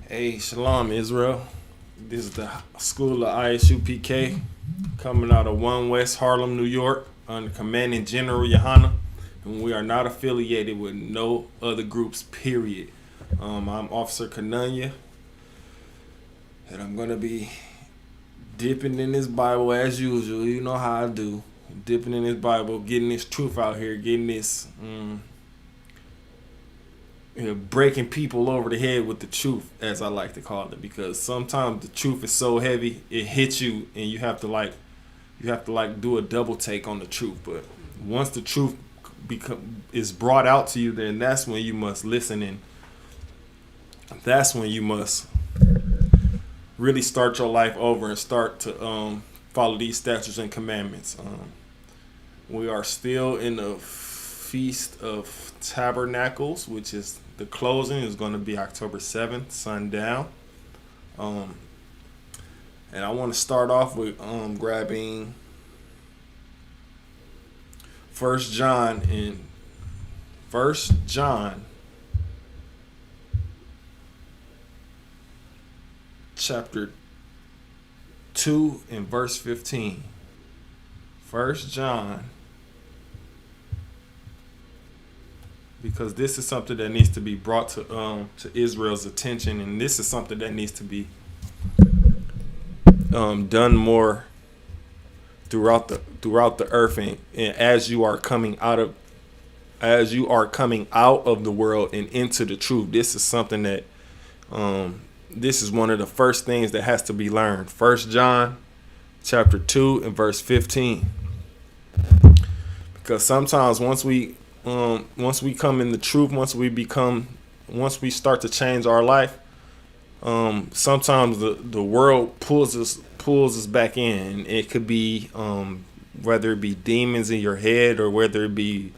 Hey, Shalom, Israel. This is the school of Isupk coming out of 1 West Harlem, New York, under Commanding General Yohana. And we are not affiliated with no other groups, period. I'm Officer Kananya, and I'm going to be dipping in this Bible as usual. You know how I do. Dipping in this Bible, getting this truth out here, getting this... breaking people over the head with the truth, as I like to call it, because sometimes the truth is so heavy it hits you, and you have to do a double take on the truth. But once the truth is brought out to you, then that's when you must listen, and that's when you must really start your life over and start to follow these statutes and commandments. We are still in the Feast of Tabernacles, which is the closing is going to be October 7th, sundown. And I want to start off with grabbing First John chapter 2 and verse 15. First John, because this is something that needs to be brought to Israel's attention, and this is something that needs to be done more throughout the earth, and as you are coming out of the world and into the truth. This is something that this is one of the first things that has to be learned. First John chapter 2 and verse 15, because sometimes once we come in the truth, once we start to change our life, sometimes the world pulls us back in. It could be whether it be demons in your head, or whether it be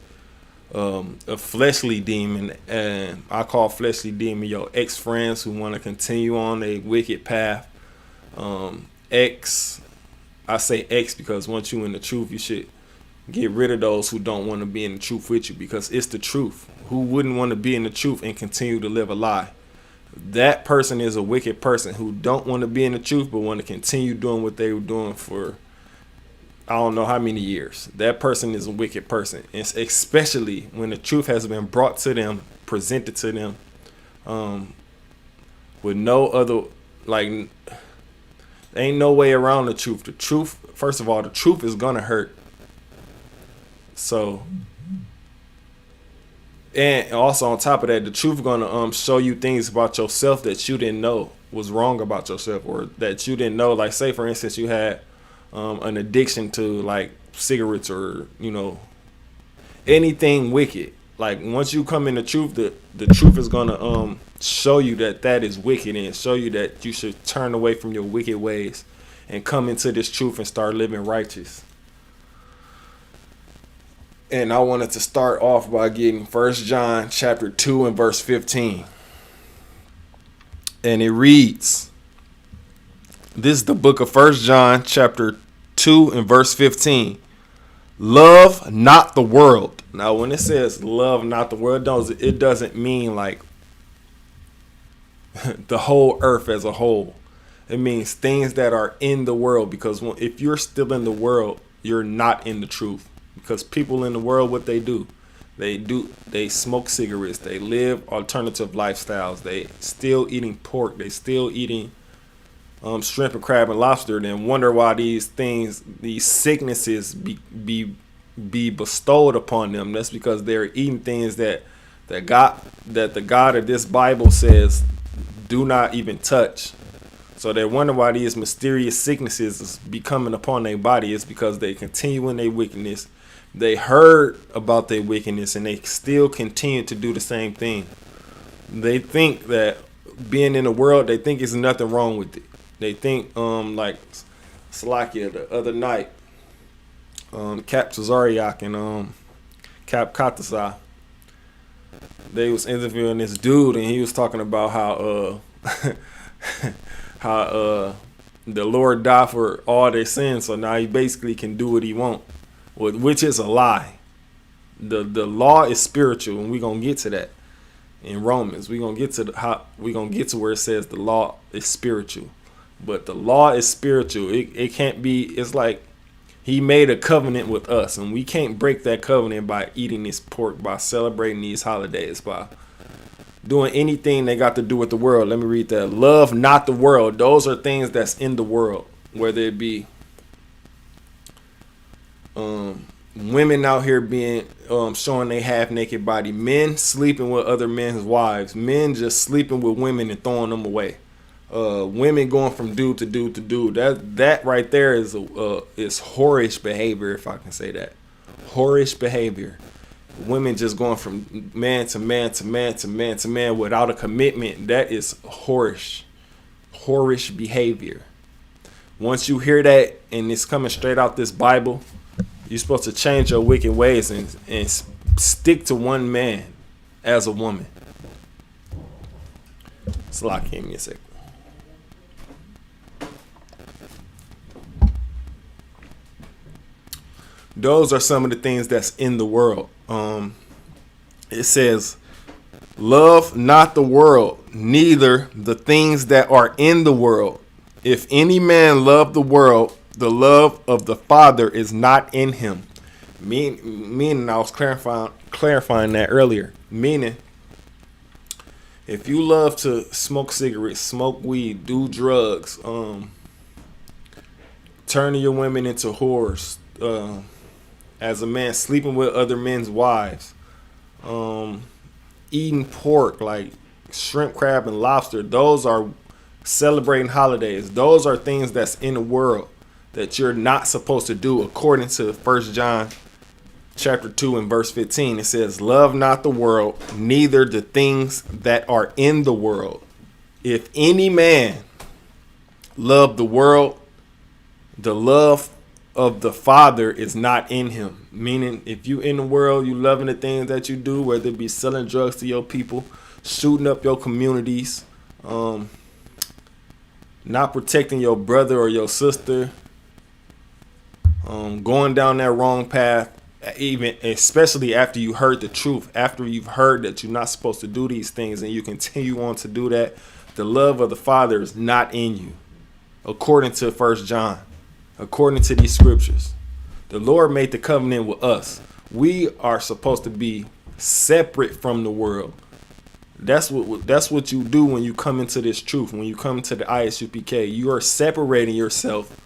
a fleshly demon, and I call fleshly demon your ex-friends who want to continue on a wicked path. I say ex because once you in the truth, you should get rid of those who don't want to be in the truth with you, because it's the truth. Who wouldn't want to be in the truth and continue to live a lie? That person is a wicked person who don't want to be in the truth but want to continue doing what they were doing for I don't know how many years. That person is a wicked person. It's especially when the truth has been brought to them, presented to them, with no other, like, ain't no way around the truth. The truth, first of all, the truth is gonna hurt. So, and also on top of that, the truth gonna show you things about yourself that you didn't know was wrong about yourself, or that you didn't know. Like, say for instance, you had an addiction to like cigarettes, or anything wicked. Like, once you come in the truth, the truth is gonna show you that is wicked, and show you that you should turn away from your wicked ways and come into this truth and start living righteous. And I wanted to start off by getting First John chapter 2 and verse 15. And it reads, this is the book of First John chapter 2 and verse 15. Love not the world. Now, when it says love not the world, it doesn't mean like the whole earth as a whole. It means things that are in the world, because if you're still in the world, you're not in the truth. Because people in the world, what they do, they smoke cigarettes, they live alternative lifestyles, they still eating pork, they still eating shrimp and crab and lobster, and wonder why these sicknesses be bestowed upon them. That's because they're eating things that the God of this Bible says do not even touch. So they wonder why these mysterious sicknesses be coming upon their body. It's because they continue in their wickedness. They heard about their wickedness, and they still continue to do the same thing. They think that being in the world, they think there's nothing wrong with it. They think, like Slakia the other night, Cap Tazariak and Cap Katasa, they was interviewing this dude, and he was talking about how the Lord died for all their sins, so now he basically can do what he wants, which is a lie. The law is spiritual, and we're gonna get to that. in Romans. We're gonna get to where it says the law is spiritual. But the law is spiritual. It can't be. It's like he made a covenant with us, and we can't break that covenant by eating this pork, by celebrating these holidays, by doing anything they got to do with the world. Let me read that. Love not the world. Those are things that's in the world, whether it be women out here being showing their half naked body, men sleeping with other men's wives, men just sleeping with women and throwing them away, women going from dude to dude to dude. That right there is whorish behavior, if I can say that. Whorish behavior. Women just going from man to man to man to man to man without a commitment. That is whorish behavior. Once you hear that and it's coming straight out this Bible, you're supposed to change your wicked ways and stick to one man as a woman. Slack, give me a second. Those are some of the things that's in the world. It says, love not the world, neither the things that are in the world. If any man love the world, the love of the Father is not in him. Meaning, I was clarifying that earlier. Meaning, if you love to smoke cigarettes, smoke weed, do drugs, turning your women into whores, as a man sleeping with other men's wives, eating pork like shrimp, crab, and lobster, those are celebrating holidays. Those are things that's in the world that you're not supposed to do, according to 1 John chapter 2 and verse 15. It says, love not the world, neither the things that are in the world. If any man love the world, the love of the Father is not in him. Meaning, if you in the world, you loving the things that you do, whether it be selling drugs to your people, shooting up your communities, not protecting your brother or your sister, going down that wrong path, even especially after you heard the truth, after you've heard that you're not supposed to do these things and you continue on to do that, the love of the Father is not in you, according to 1 John, according to these scriptures. The Lord made the covenant with us. We are supposed to be separate from the world. That's what you do when you come into this truth. When you come into the Isupk, you are separating yourself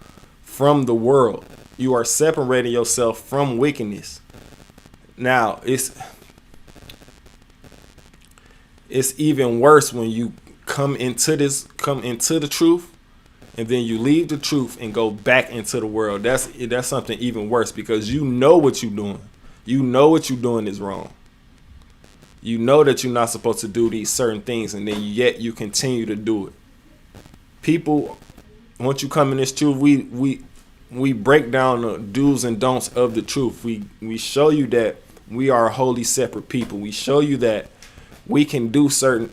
from the world. You are separating yourself from wickedness. Now, it's even worse when you come into the truth, and then you leave the truth and go back into the world. That's something even worse, because you know what you're doing. You know what you're doing is wrong. You know that you're not supposed to do these certain things, and then yet you continue to do it. People, once you come in this truth, we break down the do's and don'ts of the truth. We show you that we are a wholly separate people. We show you that we can't do certain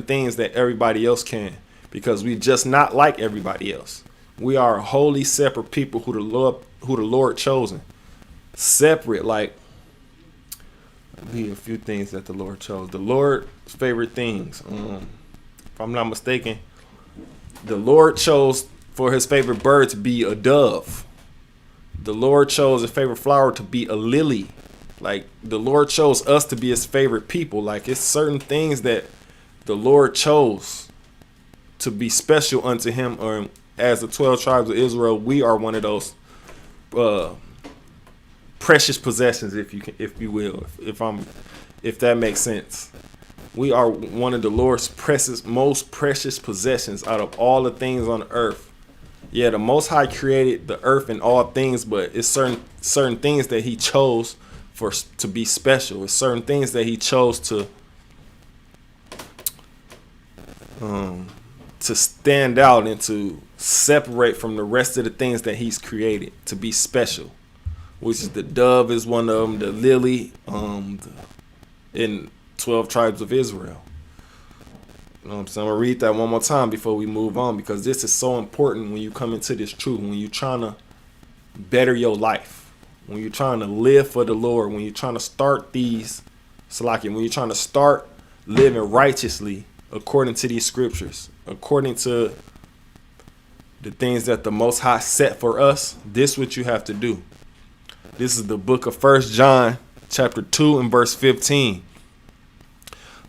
things that everybody else can, because we just not like everybody else. We are a wholly separate people who the Lord chosen. Separate, like, be a few things that the Lord chose. The Lord's favorite things. If I'm not mistaken, the Lord chose for his favorite bird to be a dove. The Lord chose his favorite flower to be a lily. Like, the Lord chose us to be his favorite people. Like, it's certain things that the Lord chose to be special unto him. Or as the 12 tribes of Israel, we are one of those precious possessions, if you will, if that makes sense. We are one of the Lord's most precious possessions out of all the things on the earth. Yeah, the Most High created the earth and all things, but it's certain things that he chose to be special. It's certain things that he chose to stand out and to separate from the rest of the things that he's created, to be special, which is the dove is one of them, the lily, in 12 tribes of Israel. You know what I'm saying? I'm going to read that one more time before we move on, because this is so important when you come into this truth, when you're trying to better your life, when you're trying to live for the Lord, when you're trying to start these Salaki, when you're trying to start living righteously according to these scriptures, according to the things that the Most High set for us, this is what you have to do. This is the book of 1 John chapter 2 and verse 15.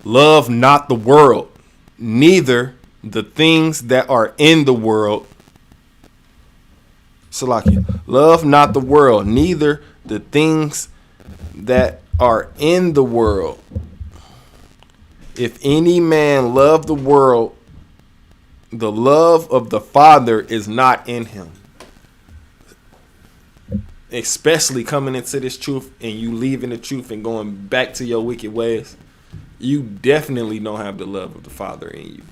Love not the world, neither the things that are in the world. Salaki, love not the world, neither the things that are in the world. If any man love the world, the love of the Father is not in him. Especially coming into this truth and you leaving the truth and going back to your wicked ways, you definitely don't have the love of the Father in you.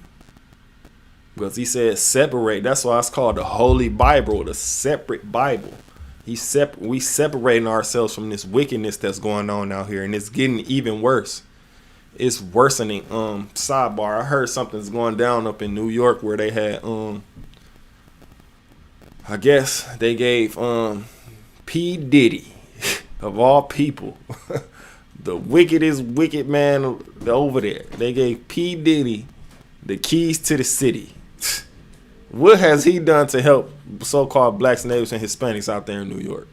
Because he said separate. That's why it's called the Holy Bible, the separate Bible. We separating ourselves from this wickedness that's going on out here, and it's getting even worse. It's worsening. Sidebar, I heard something's going down up in New York where they had I guess they gave P. Diddy, of all people, the wickedest wicked man over there. They gave P. Diddy the keys to the city. What has he done to help so-called blacks, natives, and Hispanics out there in New York?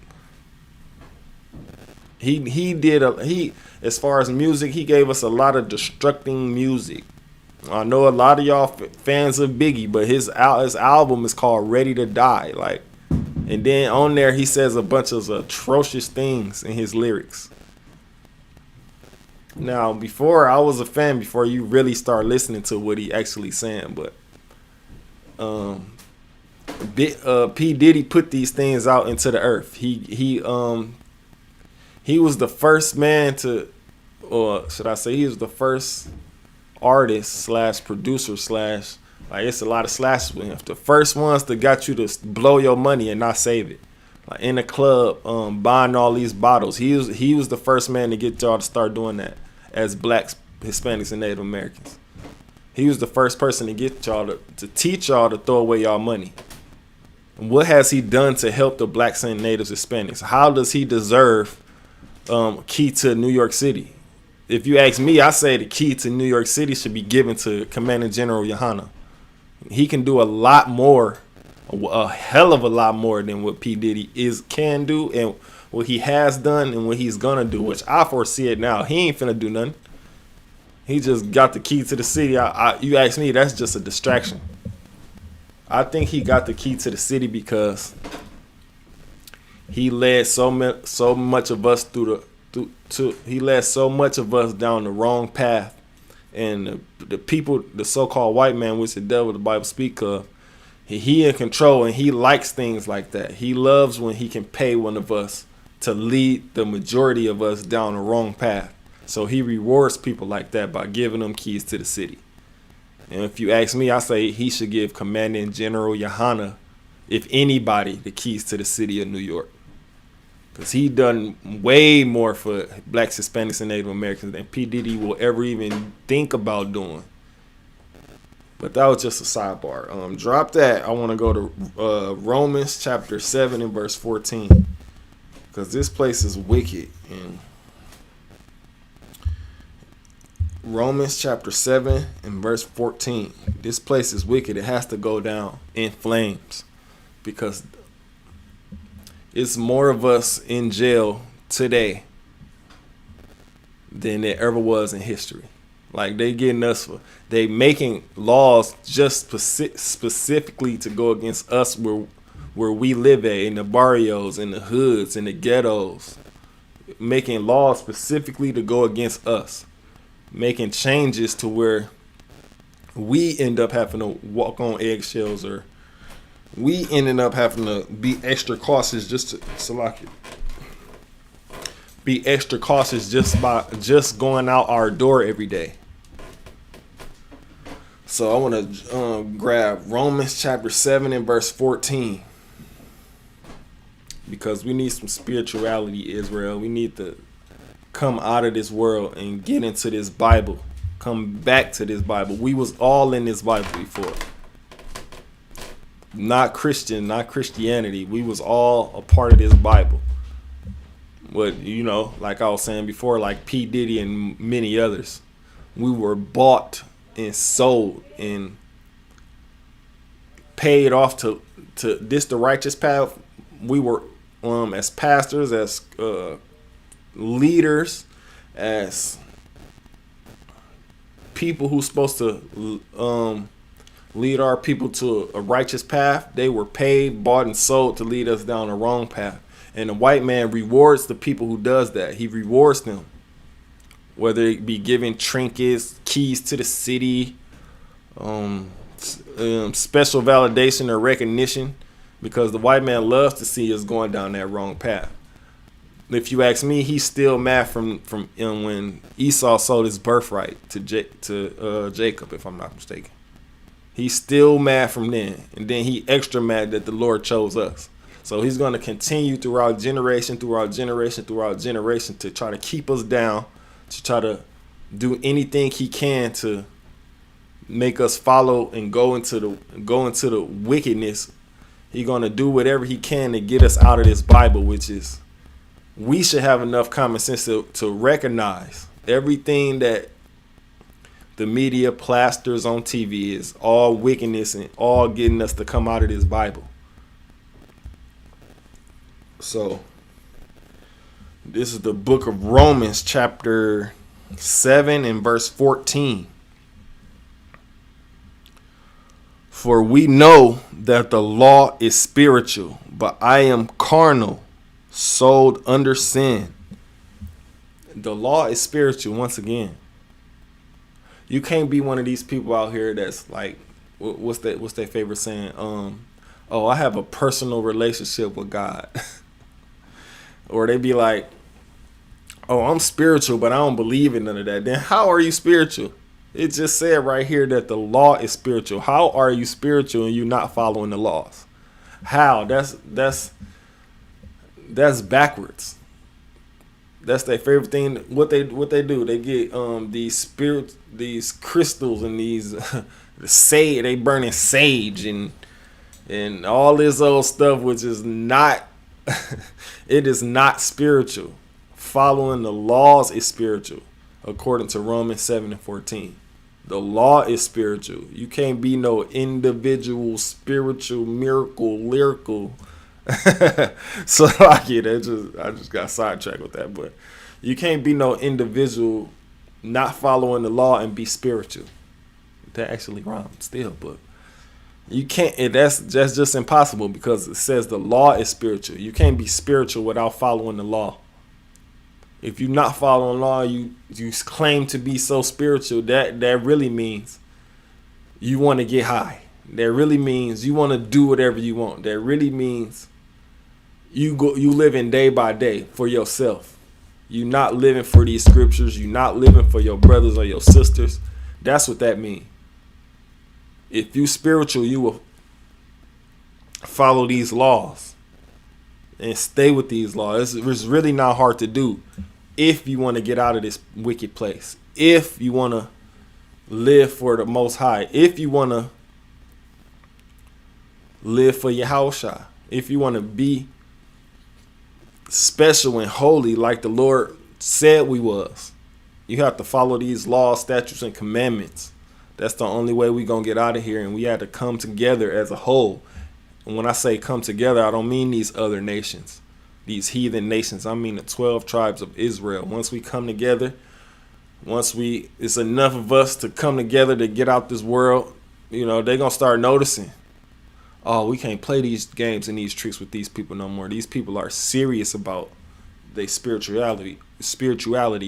He did as far as music, he gave us a lot of destructing music. I know a lot of y'all fans of Biggie, but his album is called Ready to Die. Like, and then on there he says a bunch of atrocious things in his lyrics. Now, before I was a fan, before you really start listening to what he actually saying, but P. Diddy put these things out into the earth. He was the first man to, or should I say, he was the first artist / producer / like, it's a lot of slashes with him. The first ones that got you to blow your money and not save it. Like in the club, buying all these bottles. He was the first man to get y'all to start doing that as blacks, Hispanics, and Native Americans. He was the first person to get y'all to teach y'all to throw away y'all money. And what has he done to help the blacks and natives, Hispanics? How does he deserve key to New York City? If you ask me, I say the key to New York City should be given to Commanding General Yohana. He can do a lot more, a hell of a lot more than what P. Diddy can do, and what he has done and what he's gonna do, which I foresee it now. He ain't finna do nothing. He just got the key to the city. You ask me, that's just a distraction. I think he got the key to the city because he led so much of us he led so much of us down the wrong path, and the people, the so-called white man, which the devil, the Bible speak of, he in control, and he likes things like that. He loves when he can pay one of us to lead the majority of us down the wrong path. So he rewards people like that by giving them keys to the city. And if you ask me, I say he should give Commanding General Yohana, if anybody, the keys to the city of New York. Because he done way more for blacks, Hispanics, and Native Americans than P. Diddy will ever even think about doing. But that was just a sidebar. Drop that. I want to go to Romans chapter 7 and verse 14. Because this place is wicked. And Romans chapter 7 and verse 14. This place is wicked. It has to go down in flames. Because it's more of us in jail today than there ever was in history. Like, they making laws just specifically to go against us where we live at, in the barrios, in the hoods, in the ghettos. Making laws specifically to go against us. Making changes to where we end up having to walk on eggshells, or we ended up having to be extra cautious be extra cautious just going out our door every day. So I want to grab Romans chapter 7 and verse 14. Because we need some spirituality, Israel. We need to come out of this world and get into this Bible. Come back to this Bible. We was all in this Bible before. Not Christianity. We was all a part of this Bible. What, like I was saying before, like P. Diddy and many others, we were bought and sold and paid off to this the righteous path. We were as pastors, as leaders, as people who's supposed to lead our people to a righteous path. They were paid, bought, and sold to lead us down the wrong path. And the white man rewards the people who does that. He rewards them, whether it be giving trinkets, keys to the city, special validation or recognition, because the white man loves to see us going down that wrong path. If you ask me, he's still mad from when Esau sold his birthright to Jacob, if I'm not mistaken. He's still mad from then, and then he extra mad that the Lord chose us. So he's going to continue throughout generation to try to keep us down, to try to do anything he can to make us follow and go into the wickedness. He's going to do whatever he can to get us out of this Bible, which is, we should have enough common sense to recognize everything that the media plasters on TV is all wickedness and all getting us to come out of this Bible. So this is the book of Romans, chapter 7 and verse 14. For we know that the law is spiritual, but I am carnal, sold under sin. The law is spiritual once again. You can't be one of these people out here that's like, what's their favorite saying? Oh, I have a personal relationship with God. Or they be like, oh, I'm spiritual, but I don't believe in none of that. Then how are you spiritual? It just said right here that the law is spiritual. How are you spiritual and you not following the laws? How? That's backwards. That's their favorite thing. What they do, they get these crystals and these sage. They burning sage and all this old stuff, which is not. It is not spiritual. Following the laws is spiritual, according to Romans 7 and 14. The law is spiritual. You can't be no individual spiritual miracle lyrical. So I just got sidetracked with that, but you can't be no individual not following the law and be spiritual. That actually rhymes still, but you can't. And that's just impossible, because it says the law is spiritual. You can't be spiritual without following the law. If you're not following law, you claim to be so spiritual. That really means you want to get high. That really means you want to do whatever you want. That really means you living day by day for yourself. You're not living for these scriptures. You're not living for your brothers or your sisters. That's what that means. If you spiritual, you will follow these laws and stay with these laws. It's really not hard to do if you want to get out of this wicked place. If you want to live for the Most High. If you want to live for Yahushua. If you want to be special and holy like the Lord said we was. You have to follow these laws, statutes, and commandments. That's the only way we're going to get out of here. And we have to come together as a whole. And when I say come together, I don't mean these other nations, these heathen nations. I mean the 12 tribes of Israel. Once we come together, it's enough of us to come together to get out this world, they're going to start noticing. Oh, we can't play these games and these tricks with these people no more. These people are serious about their spirituality,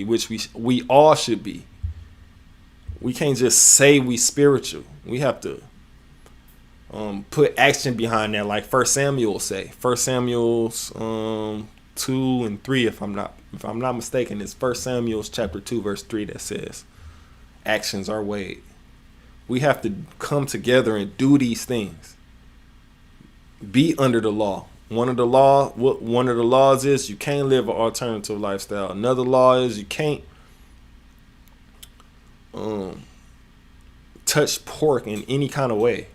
which we all should be. We can't just say we spiritual. We have to put action behind that, like 1 Samuel say. 1 Samuel's 2 and 3, if I'm not mistaken, it's 1 Samuel's chapter 2 verse 3 that says actions are weighed. We have to come together and do these things. Be under the law. One of the laws is you can't live an alternative lifestyle. Another law is you can't touch pork in any kind of way.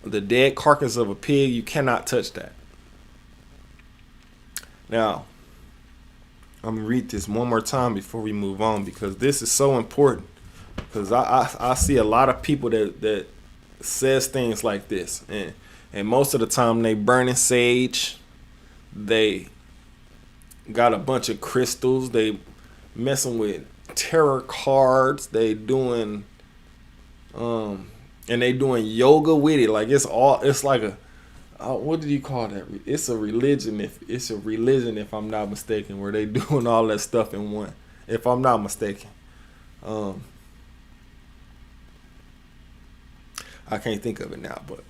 The dead carcass of a pig, you cannot touch that. Now, I'm gonna read this one more time before we move on because this is so important. Because I see a lot of people that says things like this, and most of the time they burning sage, they got a bunch of crystals, they messing with tarot cards, they doing and they doing yoga with it. Like it's like a what did you call that? It's a religion. If I'm not mistaken, where they doing all that stuff in one. If I'm not mistaken, I can't think of it now, but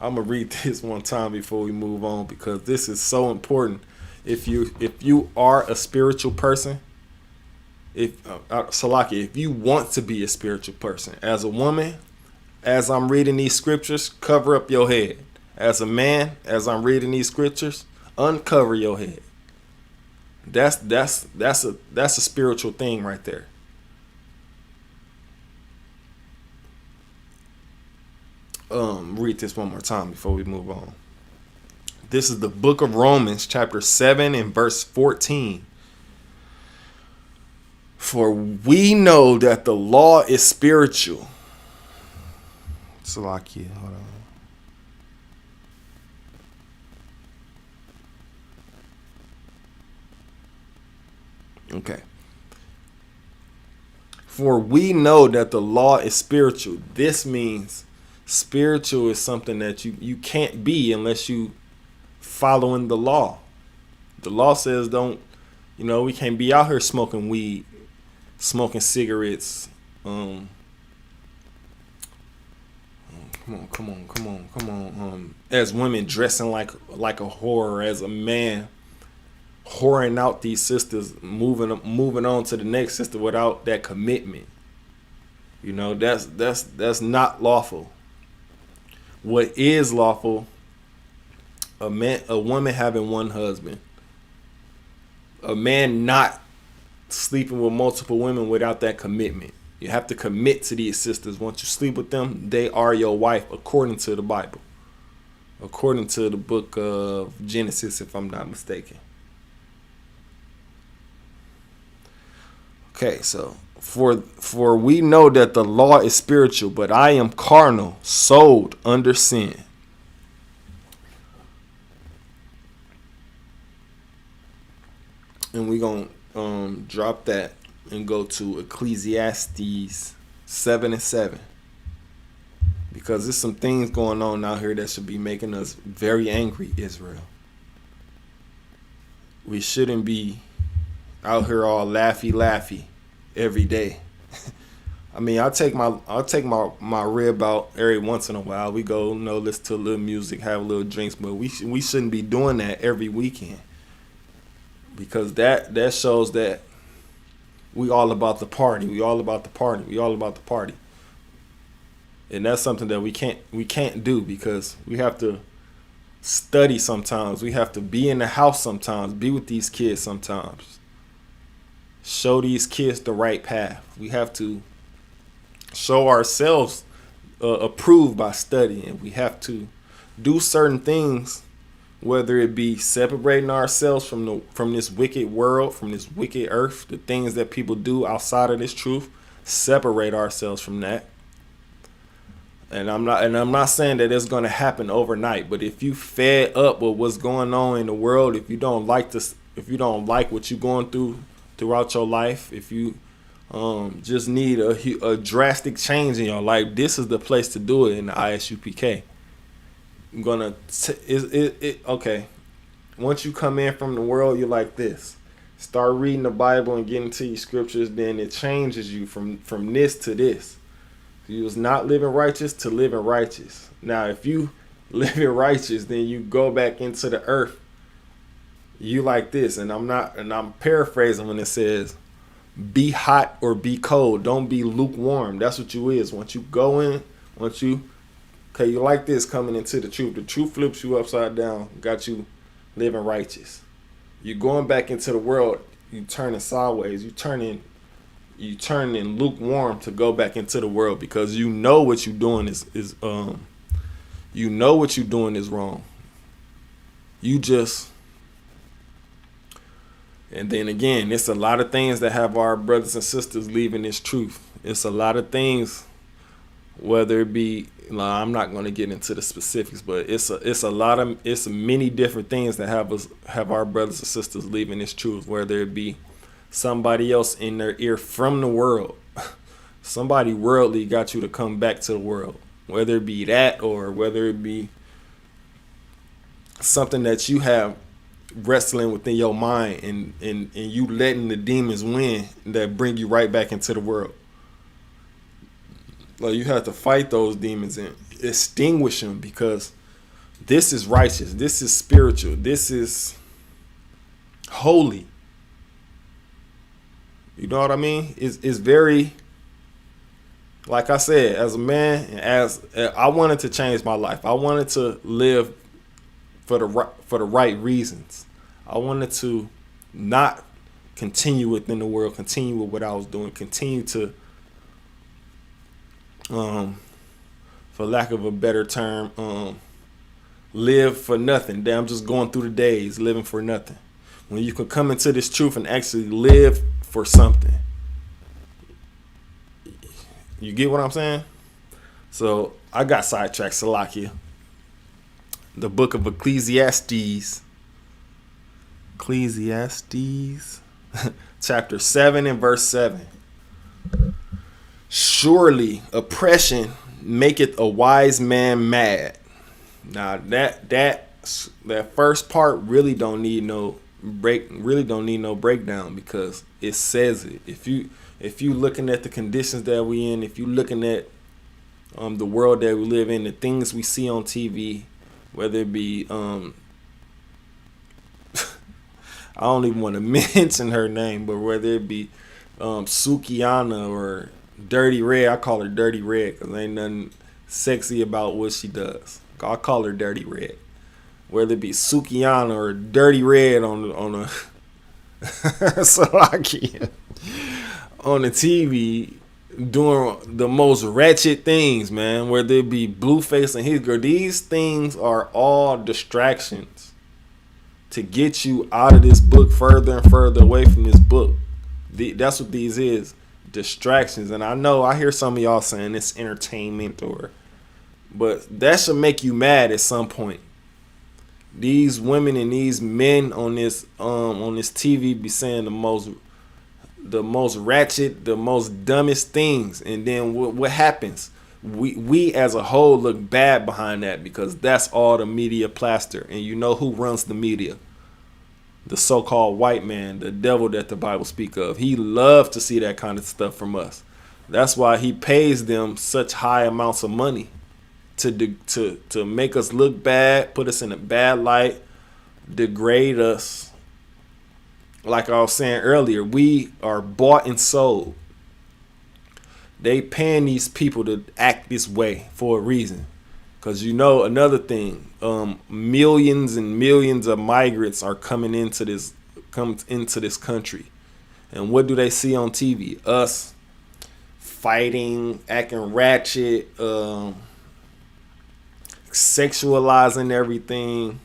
I'm gonna read this one time before we move on because this is so important. If you are a spiritual person, if Salaki, if you want to be a spiritual person, as a woman, as I'm reading these scriptures, cover up your head. As a man, as I'm reading these scriptures, uncover your head. That's a spiritual thing right there. Read this one more time before we move on. This is the book of Romans, chapter 7 and verse 14. For we know that the law is spiritual. Salakia, hold on. Okay. For we know that the law is spiritual. This means spiritual is something that you can't be unless you following the law. The law says we can't be out here smoking weed, smoking cigarettes. Come on. As women dressing like a whore, as a man whoring out these sisters, moving on to the next sister without that commitment. That's not lawful. What is lawful? A woman having one husband. A man not sleeping with multiple women without that commitment. You have to commit to these sisters. Once you sleep with them, they are your wife according to the Bible. According to the book of Genesis, if I'm not mistaken. Okay, so for we know that the law is spiritual, but I am carnal, sold under sin. And we're going to drop that and go to Ecclesiastes 7 and 7. Because there's some things going on out here that should be making us very angry, Israel. We shouldn't be out here all laughy every day. I mean, I'll take my rib out every once in a while. We go, listen to a little music, have a little drinks, but we shouldn't be doing that every weekend. Because that shows that we all about the party. And that's something that we can't do because we have to study sometimes. We have to be in the house sometimes, be with these kids sometimes. Show these kids the right path. We have to show ourselves approved by studying. We have to do certain things, whether it be separating ourselves from this wicked world, from this wicked earth, the things that people do outside of this truth, separate ourselves from that. And I'm not saying that it's going to happen overnight, but if you fed up with what's going on in the world, if you don't like this, if you don't like what you're going through throughout your life, if you just need a drastic change in your life, this is the place to do it in the Isupk. I'm gonna okay. Once you come in from the world, you're like this. Start reading the Bible and getting to your scriptures, then it changes you from this to this. You was not living righteous to living righteous. Now, if you living righteous, then you go back into the earth. You like this, and I'm paraphrasing when it says, "Be hot or be cold. Don't be lukewarm." That's what you is. Once you go in, okay, you like this coming into the truth. The truth flips you upside down, got you living righteous. You going back into the world, you turning sideways. You turning lukewarm to go back into the world because you know what you're doing is wrong. You just And then again, it's a lot of things that have our brothers and sisters leaving this truth. It's a lot of things, whether it be, I'm not going to get into the specifics, but it's many different things that have our brothers and sisters leaving this truth. Whether it be somebody else in their ear from the world, somebody worldly got you to come back to the world. Whether it be that, or whether it be something that you have wrestling within your mind, and you letting the demons win that bring you right back into the world. Like, you have to fight those demons and extinguish them, because this is righteous, this is spiritual, this is holy. You know what I mean? It's very, like I said, as a man, as I wanted to change my life. I wanted to live for the right reasons. I wanted to not continue within the world, continue with what I was doing, continue to, for lack of a better term, live for nothing. Damn, I'm just going through the days, living for nothing. When you can come into this truth and actually live for something. You get what I'm saying? So I got sidetracked, Salakia. The book of Ecclesiastes, chapter 7 and verse 7. Surely oppression maketh a wise man mad. Now that first part really don't need no breakdown, because it says it. If you looking at the conditions that we in, if you looking at the world that we live in, the things we see on TV, whether it be I don't even want to mention her name, but whether it be Sukiana or Dirty Red, I call her Dirty Red because ain't nothing sexy about what she does. I call her Dirty Red. Whether it be Sukiana or Dirty Red on a Salakia on the TV doing the most wretched things, man. Whether it be Blueface and his girl, these things are all distractions to get you out of this book, further and further away from this book. That's what these is, distractions. And I know I hear some of y'all saying it's entertainment, but that should make you mad at some point. These women and these men on this TV be saying the most ratchet, the most dumbest things, and then what happens? We as a whole look bad behind that, because that's all the media plaster. And you know who runs the media? The so-called white man, the devil that the Bible speak of. He loves to see that kind of stuff from us. That's why he pays them such high amounts of money to make us look bad, put us in a bad light, degrade us. Like I was saying earlier, we are bought and sold. They paying these people to act this way for a reason. Because you know another thing, millions and millions of migrants are coming into this country. And what do they see on TV? Us fighting, acting ratchet, sexualizing everything,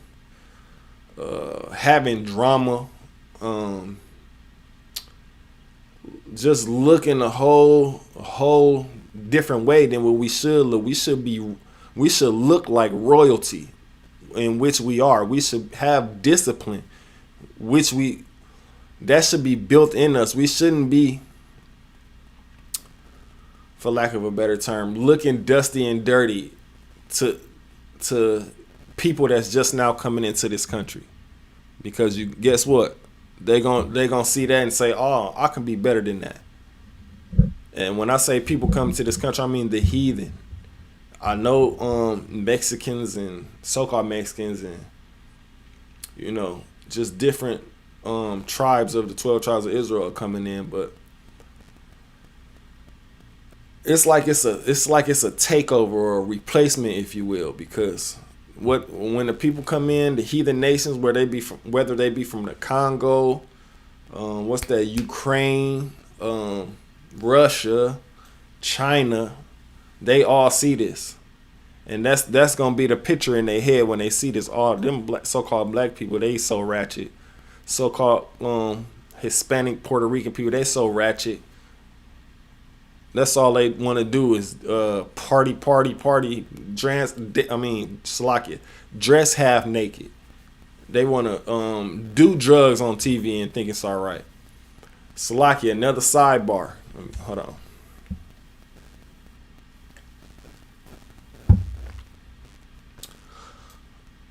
having drama, just looking a whole different way than what we should look. We should look like royalty, in which we are. We should have discipline, that should be built in us. We shouldn't be, for lack of a better term, looking dusty and dirty to people that's just now coming into this country. Because you guess what? They gonna see that and say, "Oh, I can be better than that." And when I say people coming to this country, I mean the heathen. I know Mexicans and so-called Mexicans and just different tribes of the 12 tribes of Israel are coming in, but it's like it's a takeover or a replacement, if you will, because when the people come in, the heathen nations, whether they be from the Congo, Ukraine, Russia, China, they all see this, and that's gonna be the picture in their head when they see this. All them so-called black people, they so ratchet, so-called Hispanic, Puerto Rican people, they so ratchet. That's all they want to do is party, party, party. Slovakia, dress half naked. They want to do drugs on TV and think it's all right. Slovakia, another sidebar. Hold on.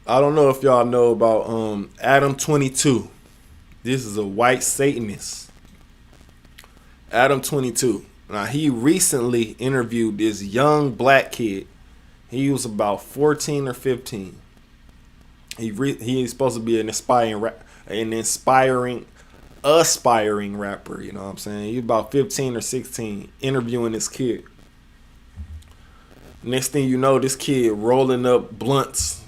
I don't know if y'all know about Adam 22. This is a white Satanist. Adam 22. Now, he recently interviewed this young black kid. He was about 14 or 15. He's supposed to be an aspiring rapper. You know what I'm saying? He's about 15 or 16, interviewing this kid. Next thing you know, this kid rolling up blunts.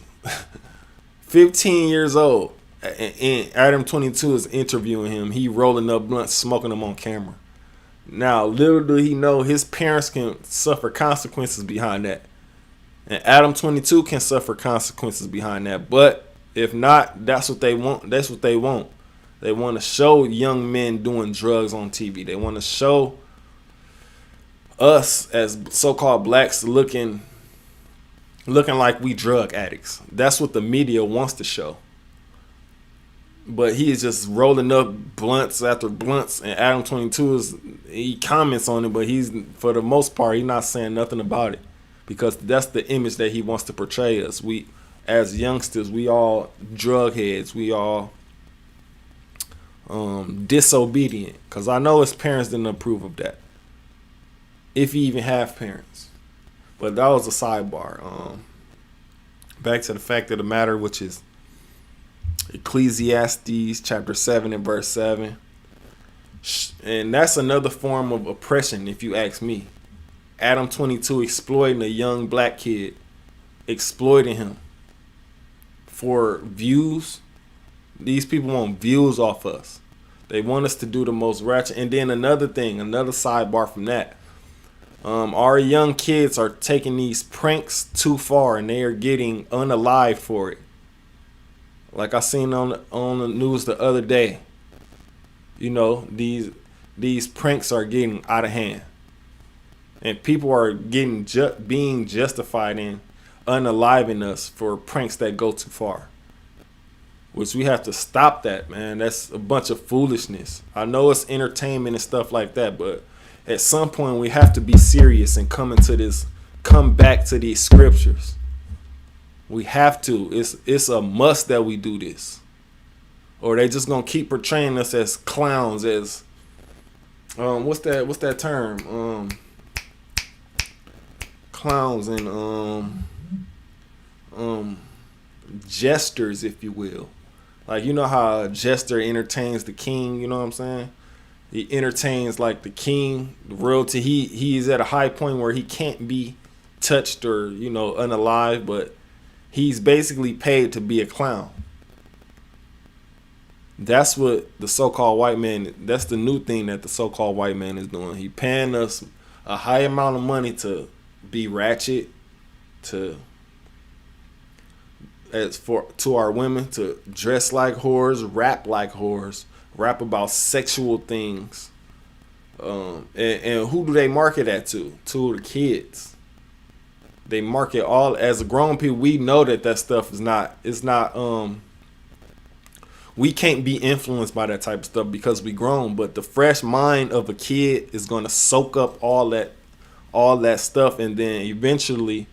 15 years old. And Adam 22 is interviewing him. He rolling up blunts, smoking them on camera. Now, little do he know, his parents can suffer consequences behind that. And Adam 22 can suffer consequences behind that. But if not, that's what they want. That's what they want. They want to show young men doing drugs on TV. They want to show us as so-called blacks looking like we drug addicts. That's what the media wants to show. But he is just rolling up blunts after blunts, and Adam 22 he comments on it, but he's, for the most part, he's not saying nothing about it, because that's the image that he wants to portray us. We, as youngsters, we all drug heads. We all disobedient, because I know his parents didn't approve of that, if he even have parents. But that was a sidebar. Back to the fact of the matter, which is Ecclesiastes chapter 7 and verse 7. And that's another form of oppression, if you ask me. Adam 22 exploiting a young black kid, exploiting him for views. These people want views off us. They want us to do the most ratchet. And then another thing, another sidebar from that. Our young kids are taking these pranks too far, and they are getting unalived for it. Like I seen on the news the other day, you know, these pranks are getting out of hand, and people are getting being justified in unaliving us for pranks that go too far. Which we have to stop that, man. That's a bunch of foolishness. I know it's entertainment and stuff like that, but at some point we have to be serious and come back to these scriptures. We have to. It's a must that we do this, or they just gonna keep portraying us as clowns, as what's that term? Clowns and jesters, if you will. Like, you know how a jester entertains the king. You know what I'm saying? He entertains like the king, the royalty. He is at a high point where he can't be touched or, you know, unalive, but he's basically paid to be a clown. That's what the so-called white man, that's the new thing that the so-called white man is doing. He paying us a high amount of money to be ratchet, to our women to dress like whores, rap like whores, rap about sexual things. And who do they market that to? To the kids. They market all, as a grown people, we know that stuff is not, we can't be influenced by that type of stuff because we grown, but the fresh mind of a kid is going to soak up all that stuff, and then eventually,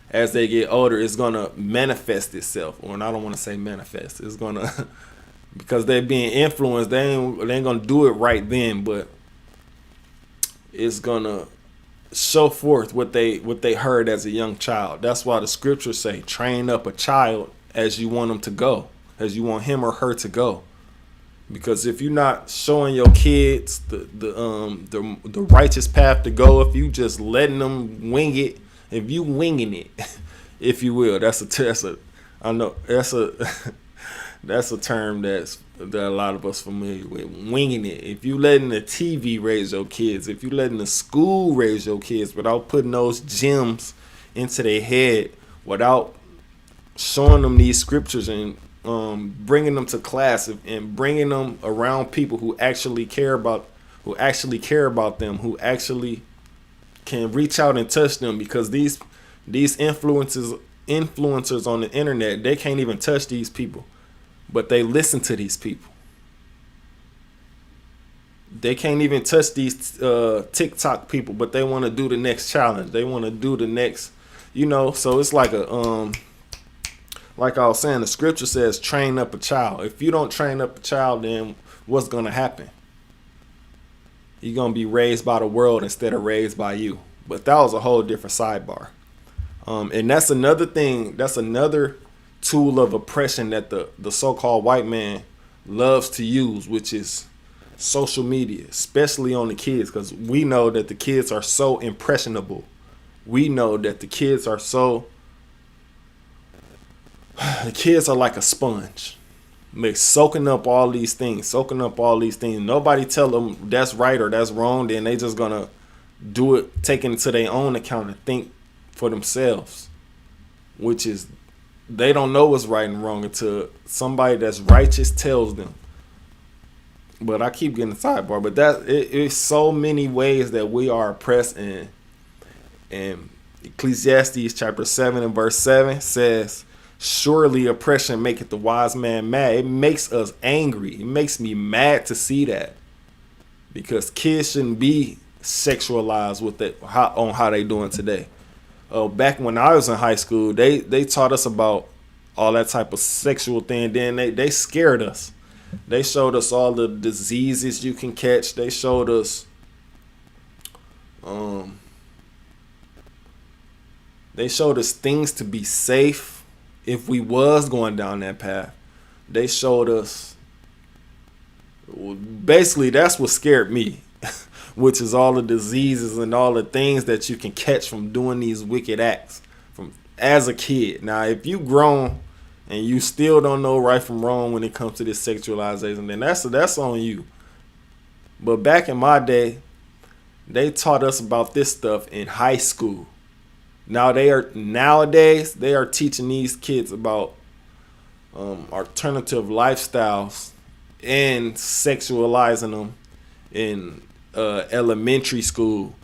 as they get older, it's going to manifest itself. Or, and I don't want to say manifest. It's going to, because they're being influenced, they ain't going to do it right then, but it's going to show forth what they heard as a young child. That's why the scriptures say, train up a child as you want him to go, as you want him or her to go. Because if you're not showing your kids the righteous path to go, if you just letting them wing it, if you winging it, if you will, that's a term that a lot of us familiar with, winging it. If you letting the TV raise your kids, if you letting the school raise your kids without putting those gems into their head, without showing them these scriptures and bringing them to class and bringing them around people who actually care about them, who actually can reach out and touch them, because these influencers on the internet, they can't even touch these people, but they listen to these people. They can't even touch these TikTok people, but they want to do the next challenge. They want to do the next, so it's like like I was saying, the scripture says, train up a child. If you don't train up a child, then what's going to happen? You're going to be raised by the world instead of raised by you. But that was a whole different sidebar. And that's another thing. That's another tool of oppression that the so-called white man loves to use, which is social media, especially on the kids, because we know that the kids are so impressionable. We know that the kids are like a sponge. They're soaking up all these things. Nobody tell them that's right or that's wrong. Then they just gonna do it, taking it to their own account and think for themselves, which is, they don't know what's right and wrong until somebody that's righteous tells them. But I keep getting sidebar. But it's so many ways that we are oppressed. And Ecclesiastes chapter 7 and verse 7 says, surely oppression maketh the wise man mad. It makes us angry. It makes me mad to see that, because kids shouldn't be sexualized with it on how they doing today. Back when I was in high school, they taught us about all that type of sexual thing. Then they scared us. They showed us all the diseases you can catch. They showed us things to be safe if we was going down that path. They showed us, basically that's what scared me, which is all the diseases and all the things that you can catch from doing these wicked acts from as a kid. Now, if you grown and you still don't know right from wrong when it comes to this sexualization, then that's on you. But back in my day, they taught us about this stuff in high school. Nowadays they are teaching these kids about alternative lifestyles and sexualizing them in elementary school,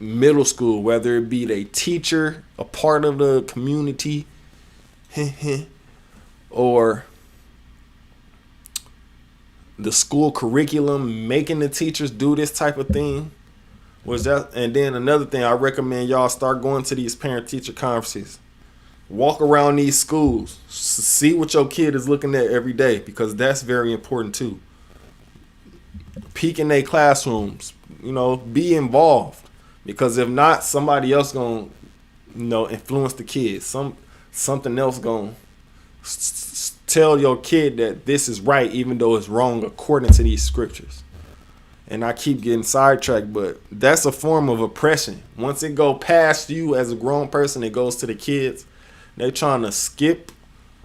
middle school, whether it be the teacher, a part of the community, or the school curriculum making the teachers do this type of thing. And then another thing, I recommend y'all start going to these parent-teacher conferences. Walk around these schools, see what your kid is looking at every day, because that's very important too. Peek in their classrooms, be involved, because if not, somebody else gonna, influence the kids. Something else gonna tell your kid that this is right, even though it's wrong according to these scriptures. And I keep getting sidetracked, but that's a form of oppression. Once it go past you as a grown person, it goes to the kids. They're trying to skip.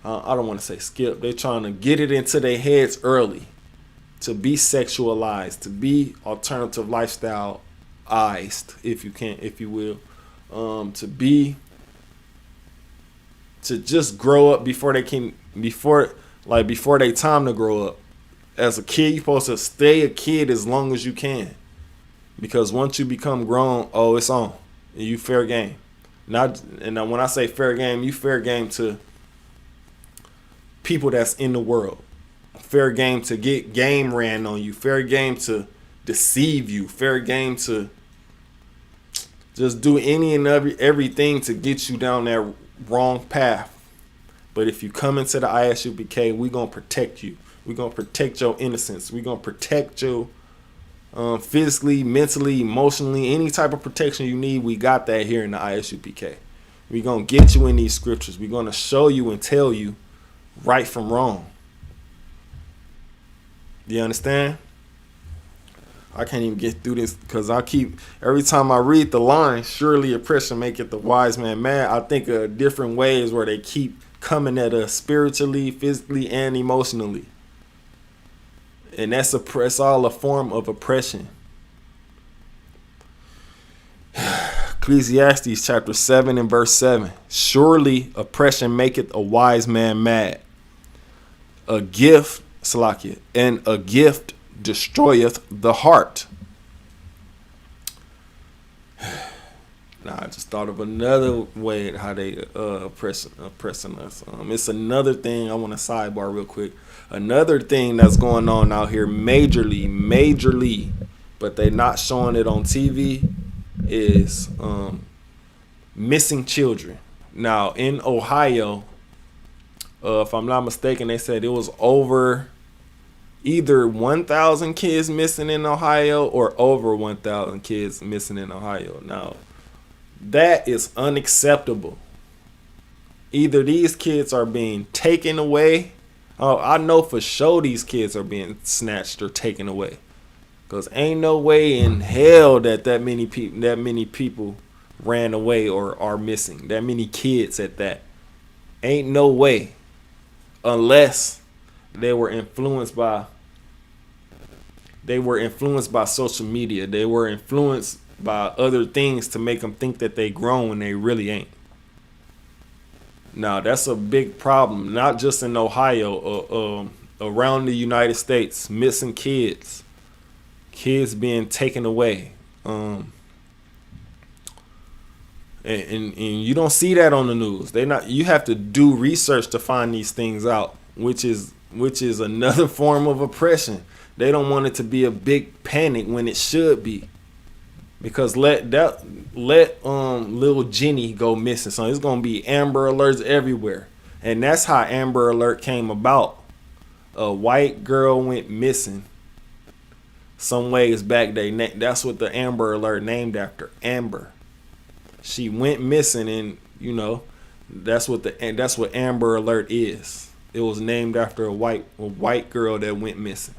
I don't want to say skip. They're trying to get it into their heads early, to be sexualized, to be alternative lifestyle-ized, if you will, to just grow up before they time to grow up. As a kid, you're supposed to stay a kid as long as you can, because once you become grown, it's on. You fair game. And when I say fair game, you fair game to people that's in the world. Fair game to get game ran on you. Fair game to deceive you. Fair game to just do any and everything to get you down that wrong path. But if you come into the ISUPK, we're going to protect you. We're going to protect your innocence. We're going to protect you physically, mentally, emotionally. Any type of protection you need, we got that here in the ISUPK. We're going to get you in these scriptures. We're going to show you and tell you right from wrong. You understand? I can't even get through this because every time I read the line, surely oppression maketh the wise man mad, I think of different ways where they keep coming at us spiritually, physically, and emotionally. And that's all a form of oppression. Ecclesiastes chapter 7 and verse 7. Surely oppression maketh a wise man mad. A gift, Salakia, and a gift destroyeth the heart. Now, I just thought of another way how they oppressing us. It's another thing I want to sidebar real quick. Another thing that's going on out here majorly, but they not showing it on TV, is missing children. Now, in Ohio, if I'm not mistaken, they said it was over either 1,000 kids missing in Ohio or over 1,000 kids missing in Ohio. Now, that is unacceptable. Either these kids are being taken away. Oh, I know for sure these kids are being snatched or taken away. Because ain't no way in hell that many people ran away or are missing. That many kids at that. Ain't no way. Unless they were influenced by social media. They were influenced by other things to make them think that they grown when they really ain't. Now, that's a big problem, not just in Ohio, around the United States, missing kids being taken away. And you don't see that on the news. You have to do research to find these things out, which is another form of oppression. They don't want it to be a big panic when it should be. Because let little Jenny go missing. So it's gonna be Amber Alerts everywhere. And that's how Amber Alert came about. A white girl went missing some ways back. That's what the Amber Alert named after. Amber. She went missing, and that's what Amber Alert is. It was named after a white girl that went missing.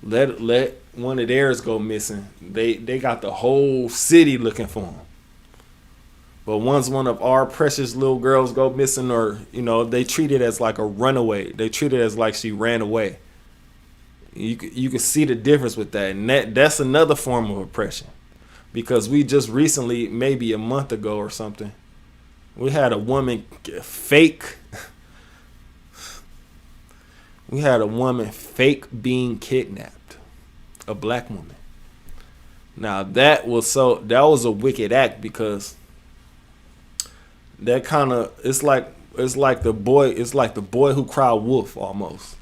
Let one of theirs go missing. They got the whole city looking for them. But once one of our precious little girls go missing, or they treat it as like a runaway. They treat it as like she ran away. You can see the difference with that, and that's another form of oppression. Because we just recently, maybe a month ago or something, we had a woman fake being kidnapped, a black woman. Now that was a wicked act, because that kind of it's like the boy who cried wolf almost.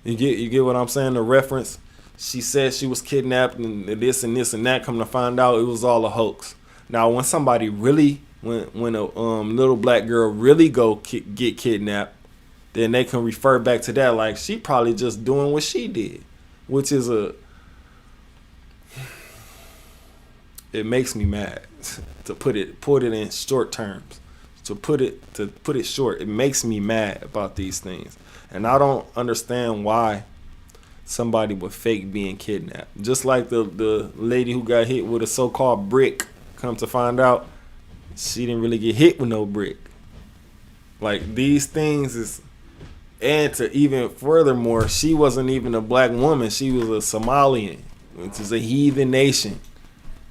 You get what I'm saying? The reference. She said she was kidnapped and this and that. Come to find out, it was all a hoax. Now, when somebody really, when a little black girl really get kidnapped, then they can refer back to that like she probably just doing what she did, which is it makes me mad to put it in short terms. To put it short, it makes me mad about these things, and I don't understand why somebody would fake being kidnapped. Just like the lady who got hit with a so-called brick. Come to find out, she didn't really get hit with no brick. Like, these things is, and to even furthermore, she wasn't even a black woman. She was a Somalian, which is a heathen nation.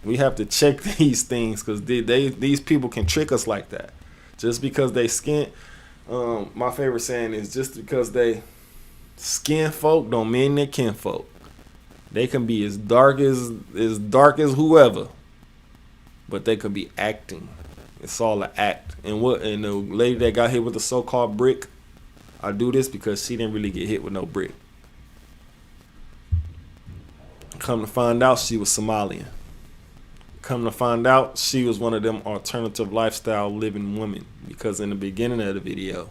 We have to check these things, because these people can trick us like that. Just because they skin, my favorite saying is, just because they skin folk don't mean they're kinfolk. They can be as dark as whoever, but they could be acting. It's all an act. And the lady that got hit with the so-called brick, I do this because she didn't really get hit with no brick. Come to find out, she was Somalian. Come to find out, she was one of them alternative lifestyle living women, because in the beginning of the video,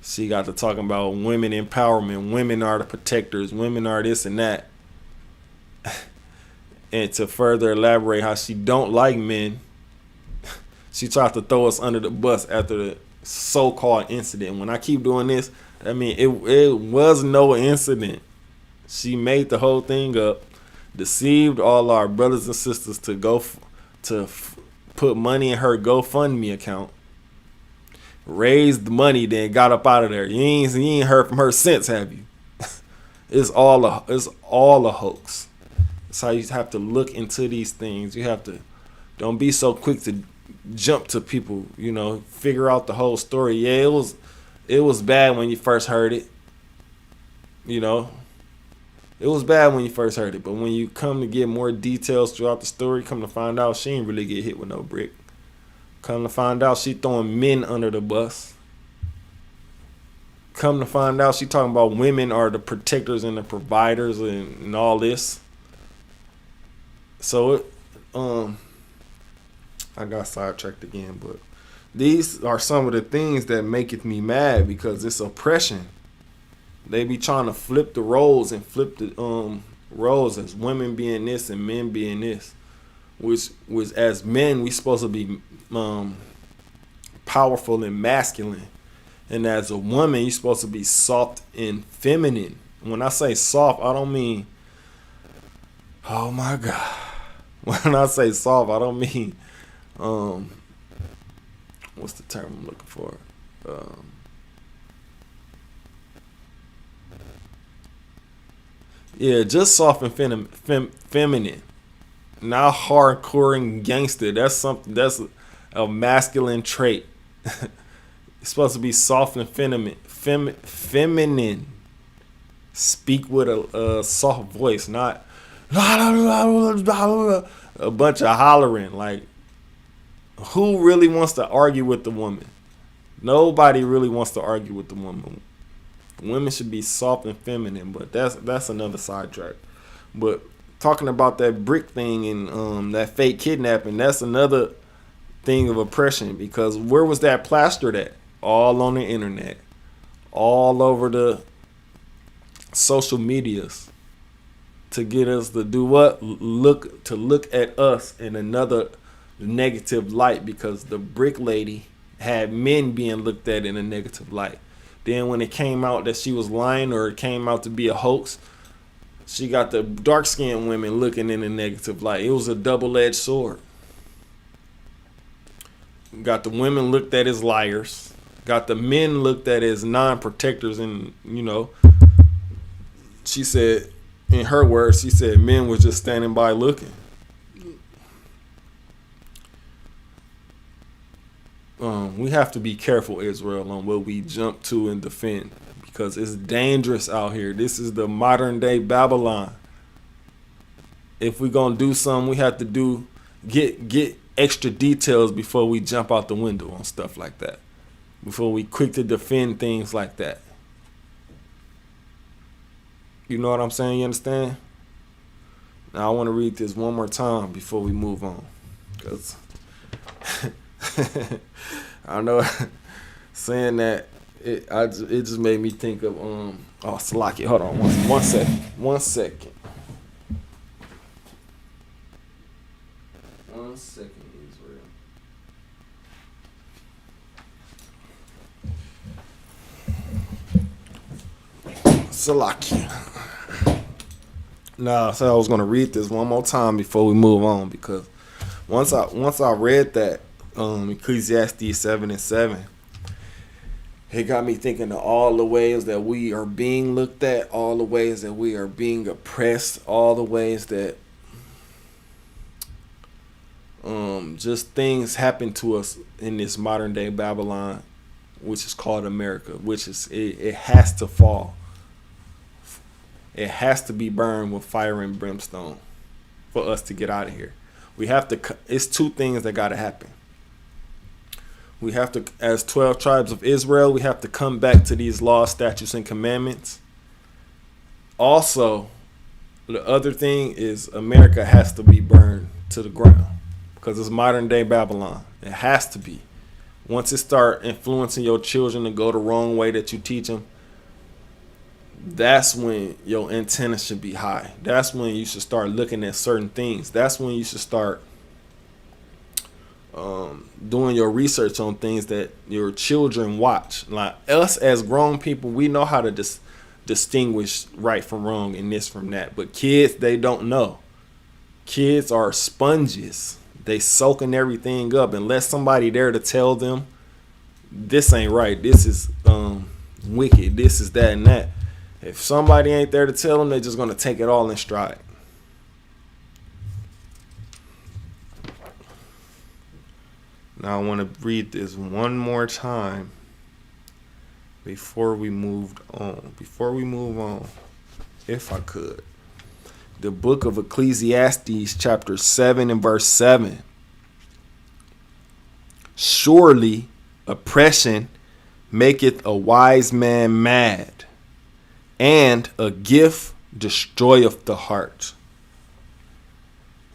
she got to talking about women empowerment. Women are the protectors. Women are this and that. And to further elaborate how she don't like men, she tried to throw us under the bus after the so-called incident. When I keep doing this, I mean, it was no incident. She made the whole thing up, deceived all our brothers and sisters to put money in her GoFundMe account. Raised the money, then got up out of there. You ain't heard from her since, have you? It's all a hoax. That's how you have to look into these things. You have to Don't be so quick to jump to people. Figure out the whole story. Yeah, it was bad when you first heard it. You know, it was bad when you first heard it, but when you come to get more details throughout the story, come to find out she ain't really get hit with no brick. Come to find out she throwing men under the bus. Come to find out she talking about women are the protectors and the providers and all this. So I got sidetracked again, but these are some of the things that maketh me mad because it's oppression. They be trying to flip the roles and flip the roles as women being this and men being this, which as men we supposed to be powerful and masculine, and as a woman you're supposed to be soft and feminine. When I say soft, I don't mean, oh my God. When I say soft, I don't mean what's the term I'm looking for? Yeah, just soft and feminine. Not hardcore and gangster. That's something. That's a masculine trait. It's supposed to be soft and feminine. Speak with a soft voice, not a bunch of hollering. Like, who really wants to argue with the woman? Nobody really wants to argue with the woman. Women should be soft and feminine, but that's another sidetrack. But talking about that brick thing and that fake kidnapping, that's another thing of oppression, because where was that plastered at? All on the internet, all over the social medias, to get us to do what? Look at us in another negative light, because the brick lady had men being looked at in a negative light. Then when it came out that she was lying, or it came out to be a hoax, she got the dark-skinned women looking in a negative light. It was a double-edged sword. Got the women looked at as liars. Got the men looked at as non-protectors. And, she said, in her words, she said men were just standing by looking. We have to be careful, Israel, on what we jump to and defend, because it's dangerous out here. This is the modern day Babylon. If we're gonna do something, we have to get extra details before we jump out the window on stuff like that. Before we quick to defend things like that. You know what I'm saying? You understand? Now I want to read this one more time before we move on, because I know saying that it just made me think of Salaki. Hold on one second. 1 second. 1 second, Israel. Salaki. Nah, so I was gonna read this one more time before we move on, because once I read that Ecclesiastes 7:7, it got me thinking of all the ways that we are being looked at, all the ways that we are being oppressed, all the ways that just things happen to us in this modern day Babylon, which is called America, which is it has to fall. It has to be burned with fire and brimstone for us to get out of here. We have to. It's two things that got to happen. We have to, as 12 tribes of Israel, we have to come back to these laws, statutes, and commandments. Also, the other thing is America has to be burned to the ground, because it's modern day Babylon. It has to be. Once it start influencing your children to go the wrong way that you teach them, that's when your antenna should be high. That's when you should start looking at certain things. That's when you should start doing your research on things that your children watch. Like us as grown people, we know how to distinguish right from wrong and this from that. But kids, they don't know. Kids are sponges. They soaking everything up unless somebody there to tell them this ain't right. This is wicked. This is that and that. If somebody ain't there to tell them, they're just going to take it all in stride. Now I want to read this one more time before we moved on. Before we move on, if I could. The book of Ecclesiastes, chapter 7 and verse 7. Surely oppression maketh a wise man mad, and a gift destroyeth the heart.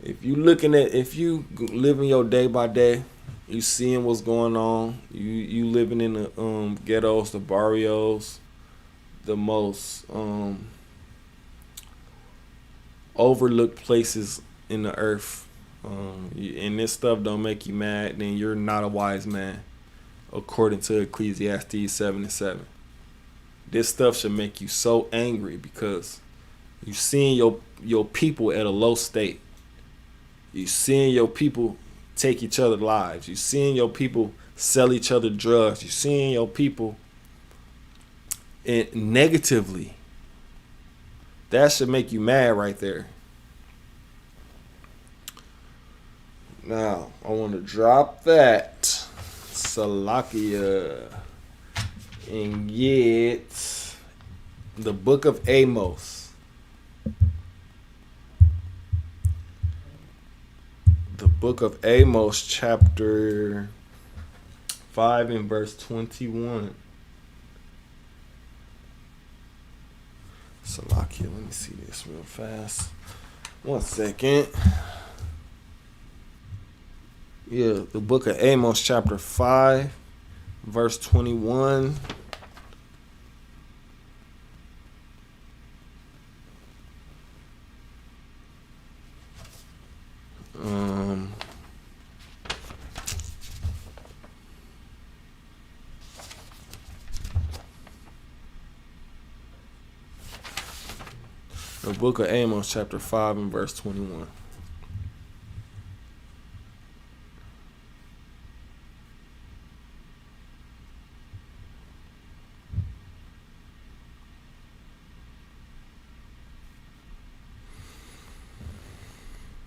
If you living your day by day, you seeing what's going on. You living in the ghettos, the barrios, the most overlooked places in the earth. And this stuff don't make you mad, then you're not a wise man, according to Ecclesiastes 7 and 7. This stuff should make you so angry because you seeing your people at a low state. You seeing your people take each other's lives. You seeing your people sell each other drugs. You seeing your people negatively. That should make you mad right there. Now, I want to drop that Salakia and get the book of Amos. The book of Amos, chapter 5 and verse 21. Salakia, let me see this real fast. 1 second. Yeah, the book of Amos, chapter 5, verse 21. The book of Amos, chapter 5 and verse 21.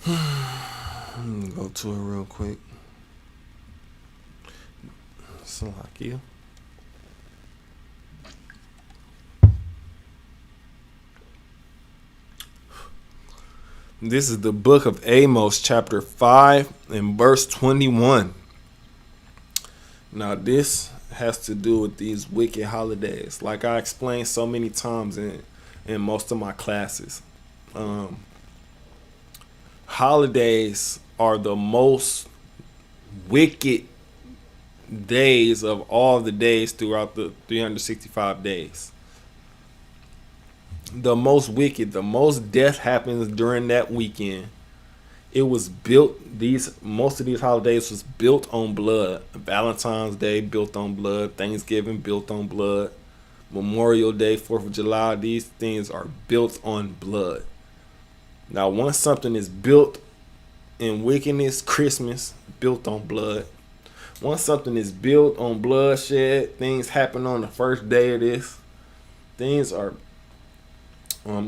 Let me go to it real quick. Salakia. This is the book of Amos, chapter 5 and verse 21. Now, this has to do with these wicked holidays. Like I explained so many times in most of my classes. Holidays are the most wicked days of all the days throughout the 365 days. The most wicked, the most death happens during that weekend. It was built, most of these holidays was built on blood. Valentine's Day built on blood, Thanksgiving built on blood, Memorial Day, 4th of July, these things are built on blood. Now, once something is built in wickedness, Christmas, built on blood. Once something is built on bloodshed, things happen on the first day of this. Things are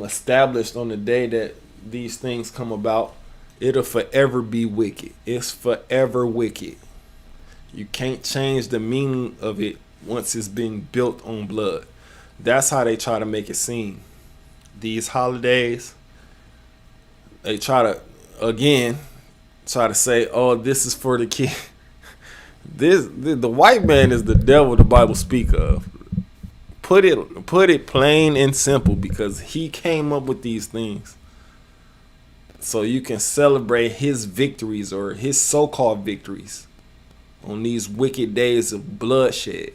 established on the day that these things come about. It'll forever be wicked. It's forever wicked. You can't change the meaning of it once it's been built on blood. That's how they try to make it seem. These holidays, they try to say, oh, this is for the kid. The white man is the devil the Bible speak of. Put it plain and simple, because he came up with these things so you can celebrate his victories, or his so-called victories, on these wicked days of bloodshed.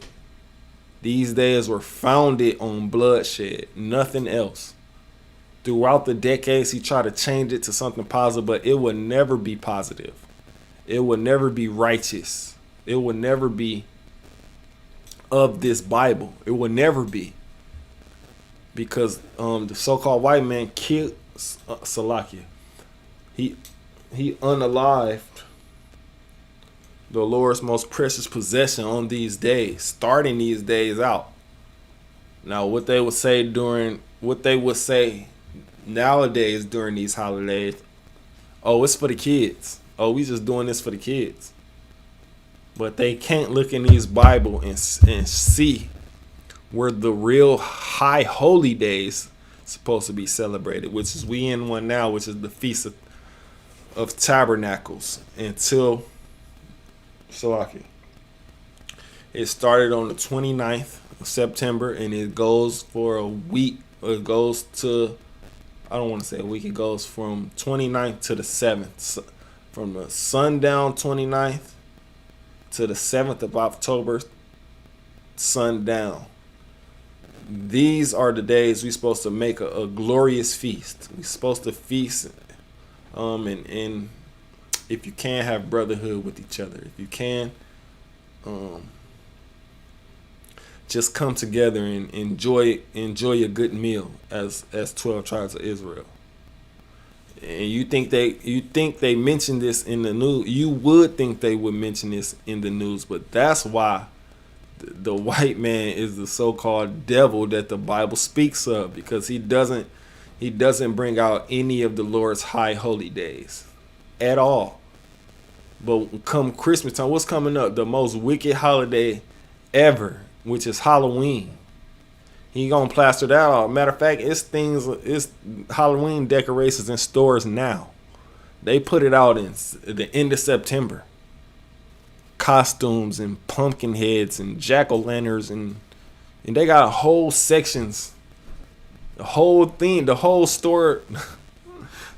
These days were founded on bloodshed, nothing else. Throughout the decades, he tried to change it to something positive, but it would never be positive. It would never be righteous. It would never be of this Bible. It would never be. Because the so-called white man killed Salakia. He unalived the Lord's most precious possession on these days, starting these days out. Now, what they would say nowadays during these holidays, oh, it's for the kids. Oh, we just doing this for the kids. but they can't look in these Bible and see where the real high holy days supposed to be celebrated, which is we in one now, which is the Feast of Tabernacles. Until Salaki. It started on the 29th of September and it goes for a week. It goes to, I don't want to say a week, it goes from 29th to the 7th. From the sundown 29th to the 7th of October, sundown. These are the days we're supposed to make a glorious feast. We're supposed to feast, and if you can, have brotherhood with each other. If you can, just come together and enjoy a good meal as 12 tribes of Israel. And you think they mentioned this in the news? You would think they would mention this in the news, but that's why the white man is the so-called devil that the Bible speaks of, because he doesn't bring out any of the Lord's high holy days at all. But come Christmas time, what's coming up? The most wicked holiday ever, which is Halloween. He gonna plaster that out. Matter of fact, it's Halloween decorations in stores now. They put it out in the end of September. Costumes and pumpkin heads and jack-o'-lanterns and they got whole sections. The whole thing, the whole store,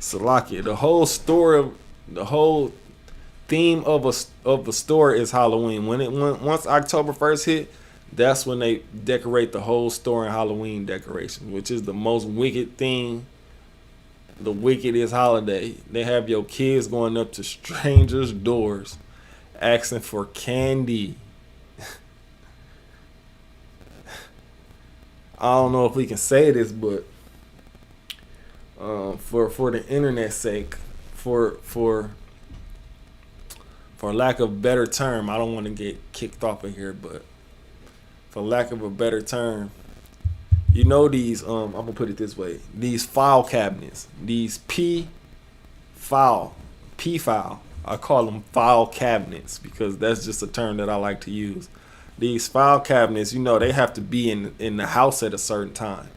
Salakia, the whole theme of the store is Halloween. Once October 1st hit, that's when they decorate the whole store in Halloween decorations, which is the most wicked thing, the wickedest holiday. They have your kids going up to strangers' doors asking for candy. I don't know if we can say this, but for the internet's sake, for lack of a better term, I don't want to get kicked off of here, but for lack of a better term, you know these, I'm gonna put it this way, these file cabinets, these P file, I call them file cabinets because that's just a term that I like to use. These file cabinets, you know, they have to be in the house at a certain time.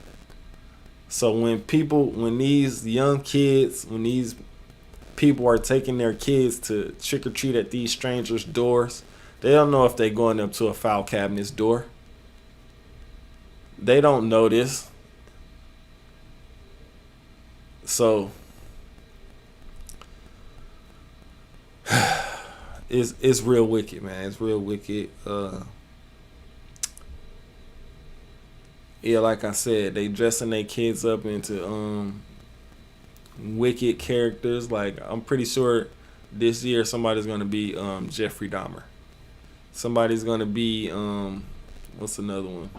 So when these young kids, when these people are taking their kids to trick or treat at these strangers' doors, they don't know if they're going up to a file cabinet's door. They don't know this. So it's real wicked, man. It's real wicked. Yeah, like I said, they dressing their kids up into wicked characters. Like, I'm pretty sure this year somebody's gonna be Jeffrey Dahmer. Somebody's gonna be what's another one?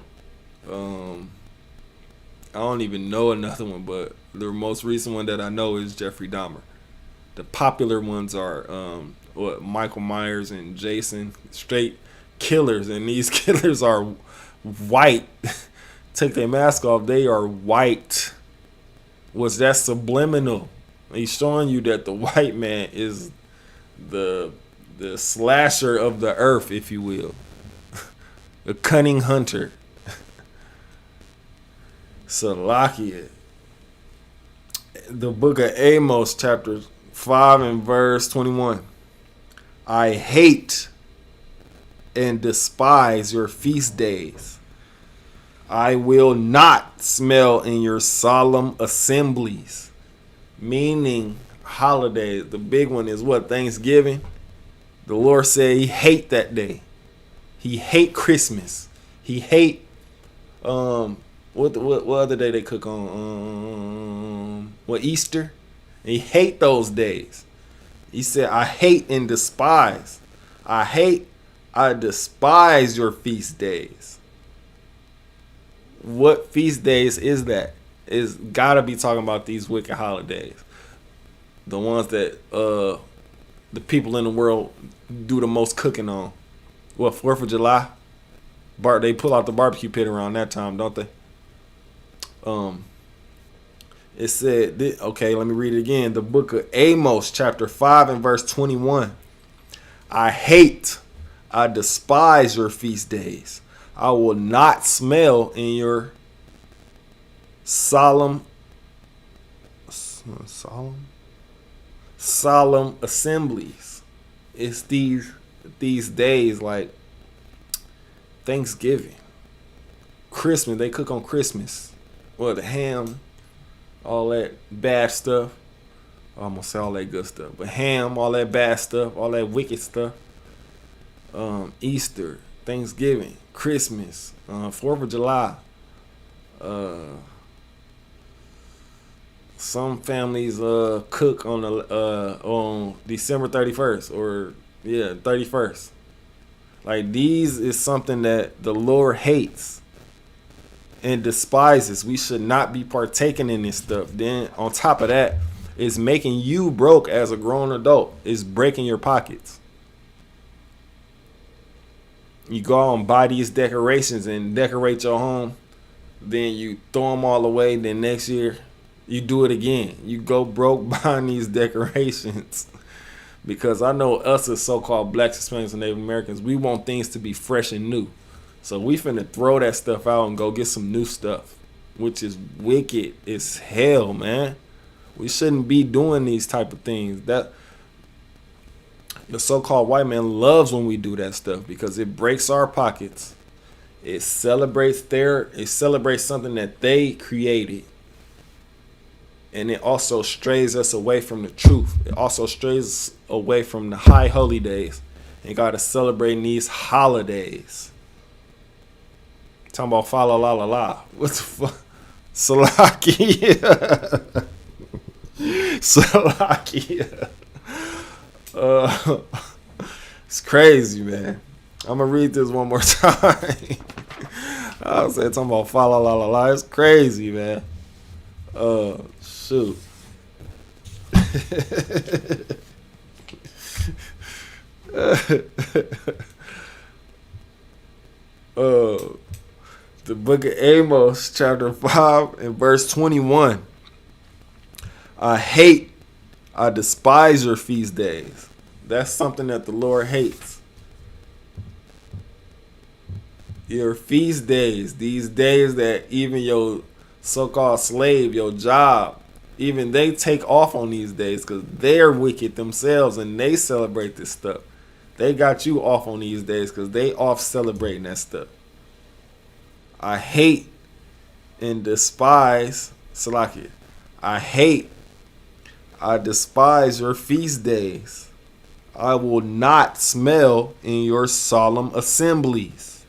I don't even know another one, but the most recent one that I know is Jeffrey Dahmer. The popular ones are Michael Myers and Jason, straight killers, and these killers are white. Take their mask off, they are white. Was that subliminal? He's showing you that the white man is the slasher of the earth, if you will. The cunning hunter. Salakia. The book of Amos, chapter 5 and verse 21. I hate and despise your feast days. I will not smell in your solemn assemblies. Meaning holidays. The big one is what? Thanksgiving. The Lord said he hate that day. He hate Christmas. He hate what other day they cook on? Easter? He hate those days. He said, I hate and despise. I despise your feast days. What feast days is that? It's gotta be talking about these wicked holidays. The ones that the people in the world do the most cooking on. What, 4th of July? They pull out the barbecue pit around that time, don't they? It said, okay, let me read it again. The book of Amos, chapter 5 and verse 21. I hate, I despise your feast days. I will not smell in your solemn assemblies. It's these days like Thanksgiving, Christmas. They cook on Christmas. Well, the ham, all that bad stuff. I'm gonna say all that good stuff, but ham, all that bad stuff, all that wicked stuff. Easter, Thanksgiving, Christmas, 4th of July. Some families cook on December 31st or 31st. Like, these is something that the Lord hates and despises. We should not be partaking in this stuff. Then on top of that, it's making you broke as a grown adult. It's breaking your pockets. You go out and buy these decorations and decorate your home. Then you throw them all away. Then next year, you do it again. You go broke buying these decorations. Because I know us as so-called blacks, Hispanics, and Native Americans, we want things to be fresh and new. So we finna throw that stuff out and go get some new stuff, which is wicked as hell, man. We shouldn't be doing these type of things. That the so-called white man loves when we do that stuff because it breaks our pockets. It celebrates something that they created. And it also strays us away from the truth. It also strays us away from the high holy days. And got to celebrate these holidays. Talking about fa la la la la. What the fuck? Salakia. Salakia. It's crazy, man. I'm going to read this one more time. I was saying, talking about fa la la la la. It's crazy, man. Shoot. The book of Amos, chapter 5 and verse 21. I despise your feast days. That's something that the Lord hates. Your feast days, these days that even your so-called slave, your job, even they take off on these days because they're wicked themselves and they celebrate this stuff. They got you off on these days because they off celebrating that stuff. I hate and despise, Salakia. I despise your feast days. I will not smell in your solemn assemblies.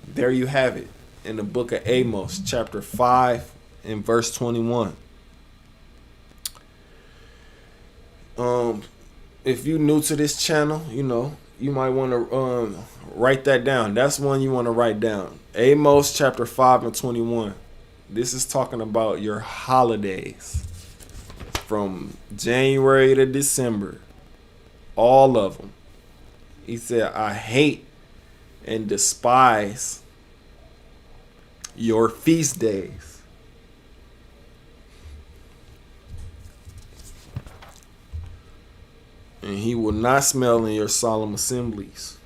There you have it. In the book of Amos, chapter 5 and verse 21. If you're new to this channel, you might want to write that down. That's one you want to write down. Amos chapter 5 and 21. This is talking about your holidays from January to December. All of them. He said, I hate and despise your feast days. And he will not smell in your solemn assemblies.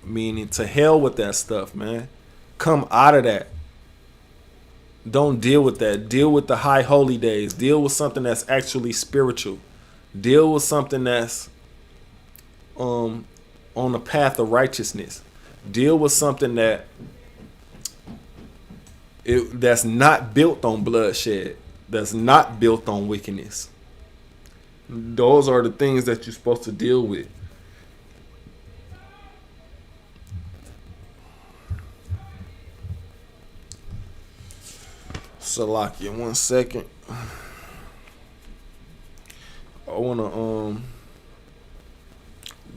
Meaning, to hell with that stuff, man. Come out of that. Don't deal with that. Deal with the high holy days. Deal with something that's actually spiritual. Deal with something that's on the path of righteousness. Deal with something that's not built on bloodshed. That's not built on wickedness. Those are the things that you're supposed to deal with. Salakia, 1 second. I want to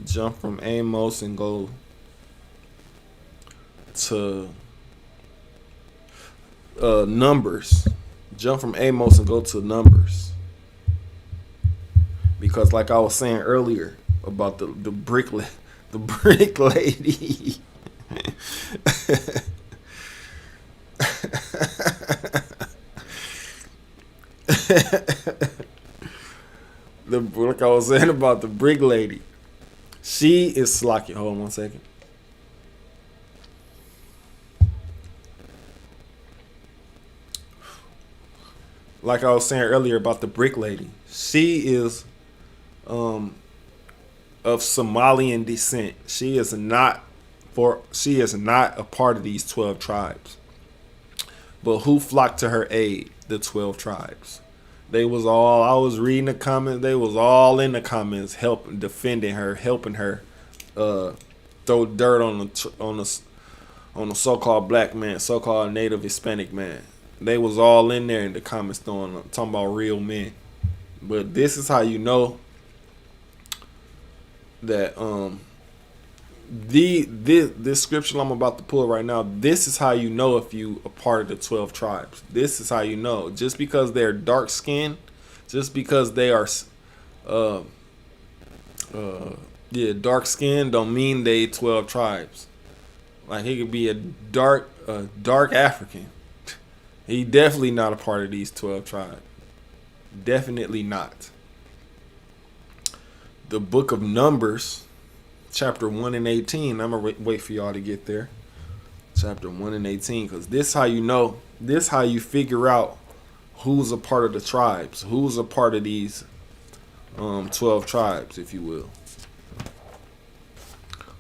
jump from Amos and go to Numbers. Jump from Amos and go to Numbers. Because like I was saying earlier about the brick lady. Like I was saying about the brick lady. She is Slocky. Hold on 1 second. Like I was saying earlier about the brick lady, she is of Somalian descent. She is not a part of these 12 tribes. But who flocked to her aid? The 12 tribes. They was all, I was reading the comments, they was all in the comments helping, defending her, helping her throw dirt on the so-called black man, so-called native Hispanic man. They was all in there in the comments talking about real men. But this is how you know that this scripture I'm about to pull right now, this is how you know if you a part of the 12 tribes. This is how you know. Just because they're dark skinned, just because they are dark skinned don't mean they 12 tribes. Like he could be a dark African. He definitely not a part of these 12 tribes. Definitely not. The book of Numbers, chapter 1 and 18. I'm going to wait for y'all to get there. Chapter 1 and 18. Because this how you know. This how you figure out who's a part of the tribes. Who's a part of these 12 tribes, if you will.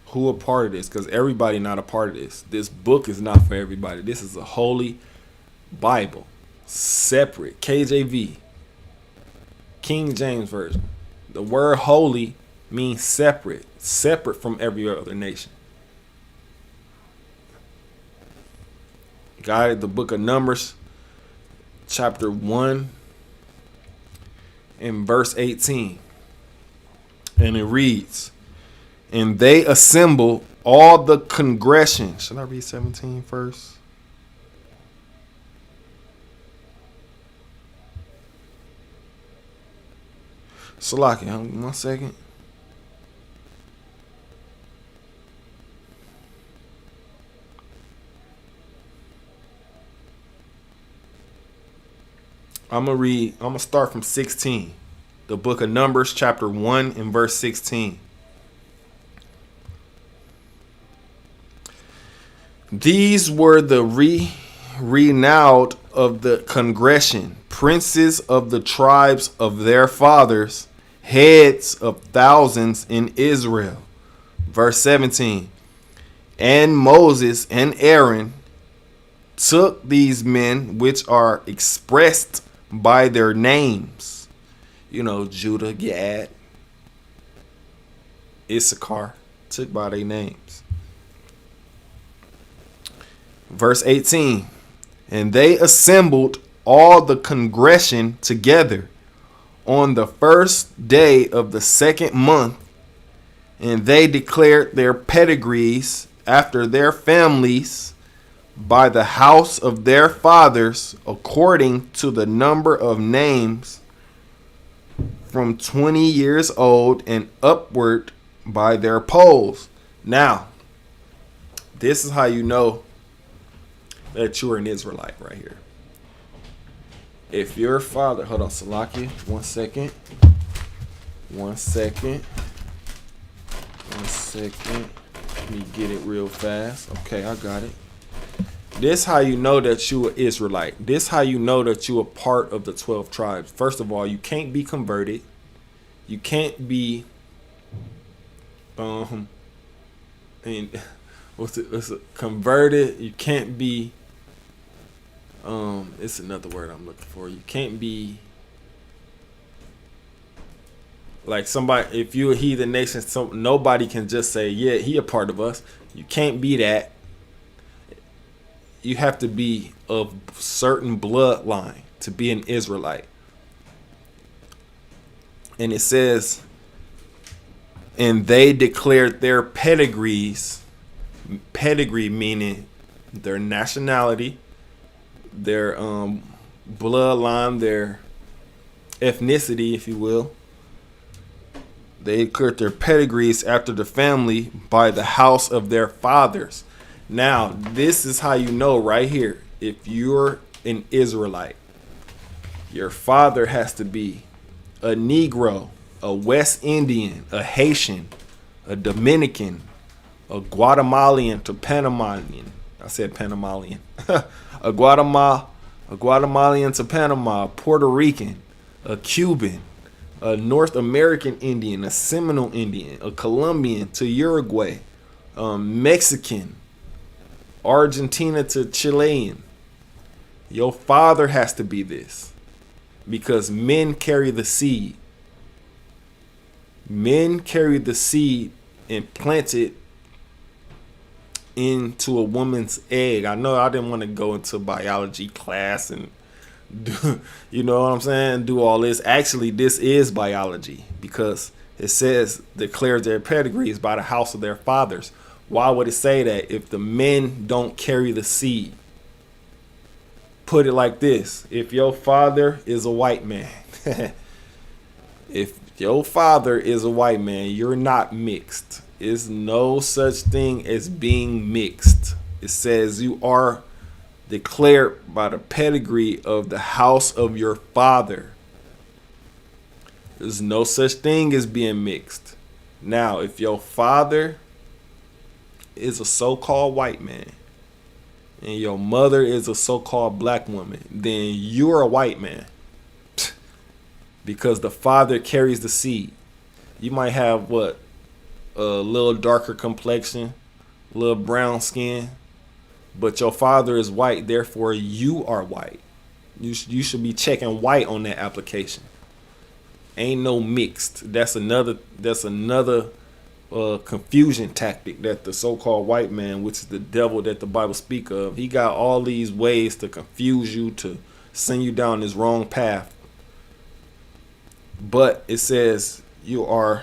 Who a part of this? Because everybody not a part of this. This book is not for everybody. This is a holy Bible. Separate. KJV. King James Version. The word holy means separate. Separate from every other nation. Got it? The book of Numbers, chapter 1 and verse 18. And it reads, and they assemble all the congregation. Should I read 17 first? Salaki, 1 second. I'm gonna start from 16. The book of Numbers, chapter 1 and verse 16. These were the renowned of the congregation, princes of the tribes of their fathers, heads of thousands in Israel. Verse 17. And Moses and Aaron took these men which are expressed by their names. You know, Judah, Gad, Isupk, took by their names. Verse 18. And they assembled all the congregation together on the first day of the second month, and they declared their pedigrees after their families by the house of their fathers, according to the number of names, from 20 years old and upward by their polls. Now, this is how you know that you're an Israelite right here. If your father, hold on, Salaki, 1 second. 1 second. 1 second. Let me get it real fast. Okay, I got it. This how you know that you an Israelite. This how you know that you a part of the 12 tribes. First of all, you can't be converted. You can't be converted. You can't be it's another word I'm looking for. You can't be like somebody, if you're a heathen nation, so nobody can just say, yeah, he a part of us. You can't be that. You have to be of certain bloodline to be an Israelite. And it says, and they declared their pedigrees, pedigree meaning their nationality, their bloodline, their ethnicity, if you will. They declared their pedigrees after the family by the house of their fathers. Now, this is how you know right here. If you're an Israelite, your father has to be a Negro, a West Indian, a Haitian, a Dominican, a Guatemalan to Panamanian. I said Panamanian. a Guatemalan to Panama, a Puerto Rican, a Cuban, a North American Indian, a Seminole Indian, a Colombian to Uruguay, Mexican, Argentina to Chilean. Your father has to be this because men carry the seed. Men carry the seed and plant it into a woman's egg. I know I didn't want to go into biology class and do, you know what I'm saying, do all this. Actually, this is biology because it says declares their pedigrees by the house of their fathers. Why would it say that if the men don't carry the seed? Put it like this: if your father is a white man, if your father is a white man, you're not mixed. There's no such thing as being mixed. It says you are declared by the pedigree of the house of your father. There's no such thing as being mixed. Now, if your father is a so-called white man and your mother is a so-called black woman, then you're a white man because the father carries the seed. You might have what? A little darker complexion, a little brown skin, but your father is white, therefore you are white. You should be checking white on that application. Ain't no mixed. That's another confusion tactic that the so-called white man, which is the devil that the Bible speak of, he got all these ways to confuse you, to send you down this wrong path. But it says you are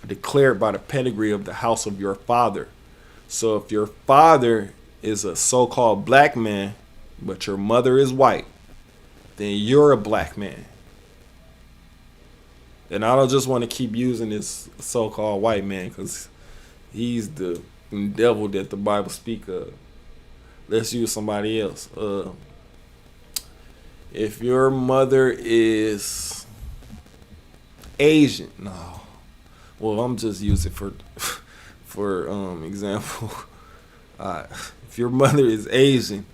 declared by the pedigree of the house of your father. So if your father is a so-called black man, but your mother is white, then you're a black man. And I don't just want to keep using this so-called white man because he's the devil that the Bible speak of. Let's use somebody else. If your mother is Asian, no. Well, I'm just using for example. If your mother is Asian,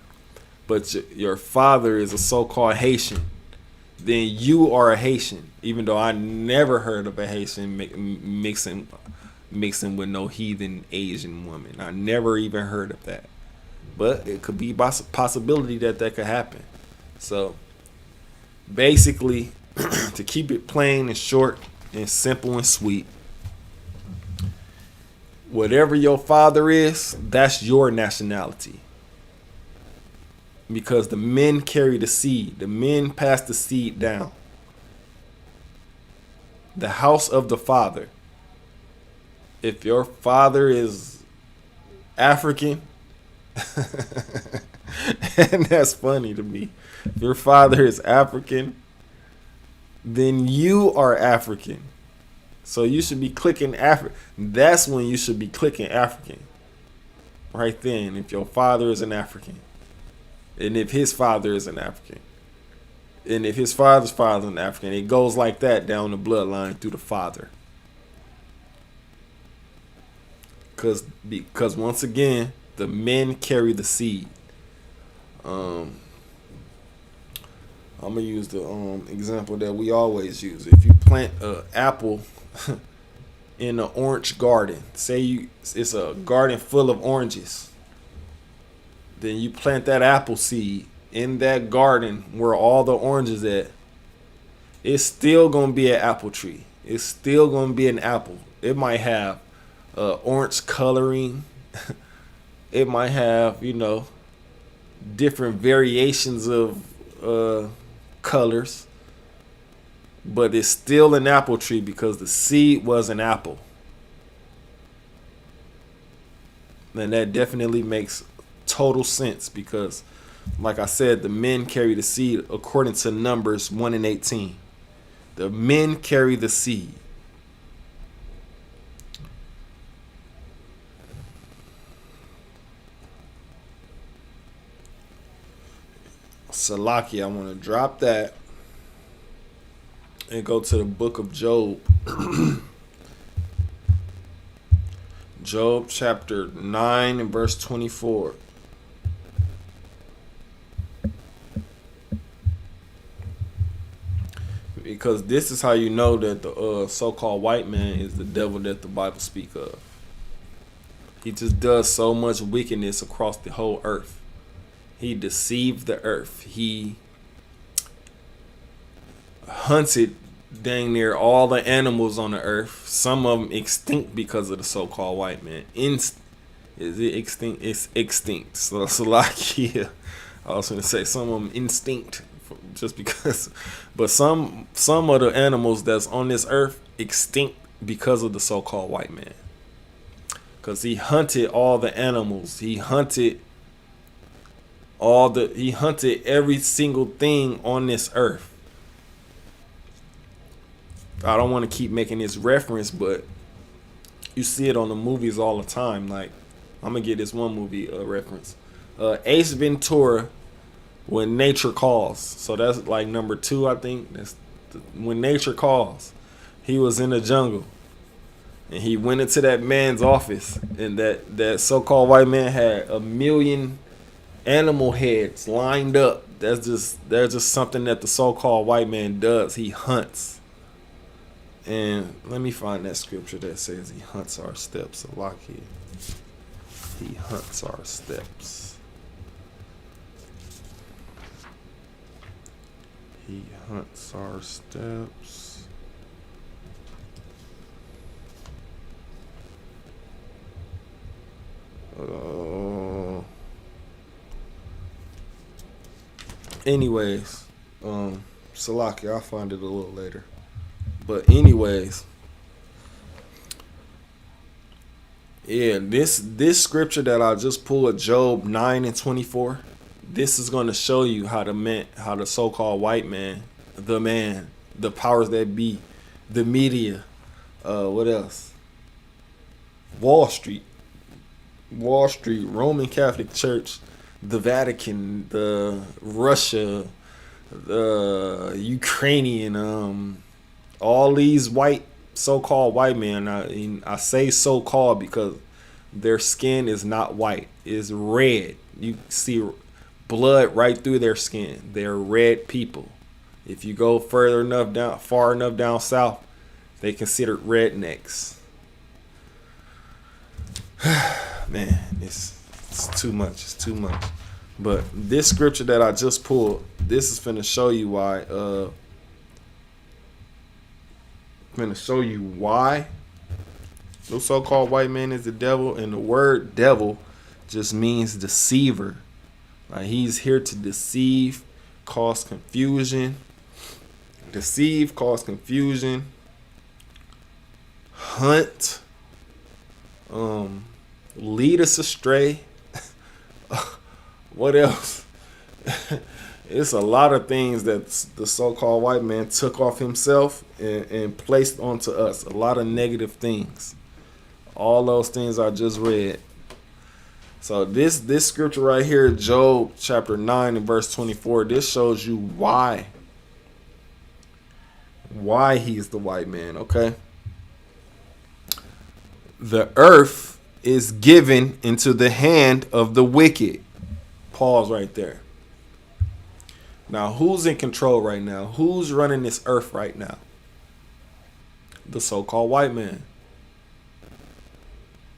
but your father is a so-called Haitian, then you are a Haitian. Even though I never heard of a Haitian mixing with no heathen Asian woman. I never even heard of that. But it could be a possibility that could happen. So basically, to keep it plain and short and simple and sweet, whatever your father is, that's your nationality. Because the men carry the seed. The men pass the seed down. The house of the father. If your father is African, and that's funny to me. If your father is African, then you are African. So you should be clicking African. That's when you should be clicking African. Right then, if your father is an African. And if his father is an African. And if his father's father is an African. It goes like that down the bloodline through the father. Because once again, the men carry the seed. I'm gonna use the example that we always use. If you plant an apple in an orange garden, say it's a garden full of oranges, then you plant that apple seed in that garden where all the oranges at. It's still gonna be an apple tree. It's still gonna be an apple. It might have orange coloring. It might have, different variations of colors, but it's still an apple tree because the seed was an apple. And that definitely makes total sense because, like I said, the men carry the seed according to Numbers 1:18. The men carry the seed. Salaki, I want to drop that and go to the book of Job. Job chapter 9 and verse 24. Because this is how you know that the so-called white man is the devil that the Bible speak of. He just does so much wickedness across the whole earth. He deceived the earth. He hunted dang near all the animals on the earth. Some of them extinct because of the so-called white man. Is it extinct? It's extinct. So like, yeah, I was going to say some of them instinct, just because. But some of the animals that's on this earth extinct because of the so-called white man. Because he hunted all the animals. He hunted every single thing on this earth. I don't want to keep making this reference, but you see it on the movies all the time. Like, I'm going to get this one movie reference. Ace Ventura, When Nature Calls. So that's like number 2, I think. That's When Nature Calls. He was in the jungle. And he went into that man's office. And that so-called white man had 1 million animal heads lined up. That's just something that the so-called white man does. He hunts. And let me find that scripture that says he hunts our steps. A lock here. He hunts our steps. He hunts our steps. Anyways, Salaki, I'll find it a little later. But anyways, yeah, this scripture that I just pulled, Job 9 and 24, this is going to show you how the so-called white man, the powers that be, the media, what else? Wall Street, Roman Catholic Church, the Vatican, the Russia, the Ukrainian, all these so-called white men. I say so-called because their skin is not white. It's red. You see blood right through their skin. They're red people. If you go far enough down south, they considered rednecks. Man, it's too much. It's too much. But this scripture that I just pulled, this is finna show you why. Finna show you why the so-called white man is the devil, and the word devil just means deceiver. Like, he's here to deceive, cause confusion, hunt, lead us astray. What else? It's a lot of things that the so-called white man took off himself and placed onto us. A lot of negative things. All those things I just read. So this scripture right here, Job chapter 9 and verse 24, this shows you why he's the white man, okay? The earth is given into the hand of the wicked. Pause right there. Now, who's in control right now? Who's running this earth right now? The so-called white man.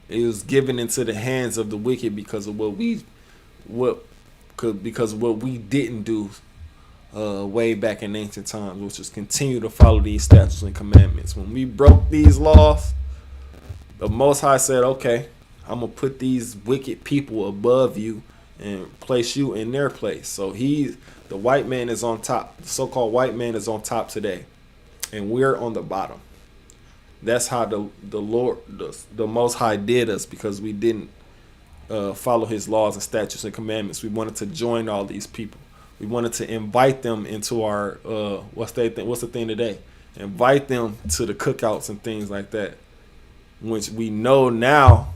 It was given into the hands of the wicked because of what we didn't do way back in ancient times, which is continue to follow these statutes and commandments. When we broke these laws, the Most High said, okay, I'm going to put these wicked people above you and place you in their place. So the white man is on top. The so-called white man is on top today, and we're on the bottom. That's how the Lord, the Most High did us, because we didn't follow his laws and statutes and commandments. We wanted to join all these people. We wanted to invite them into our, what's the thing today? Invite them to the cookouts and things like that, which we know now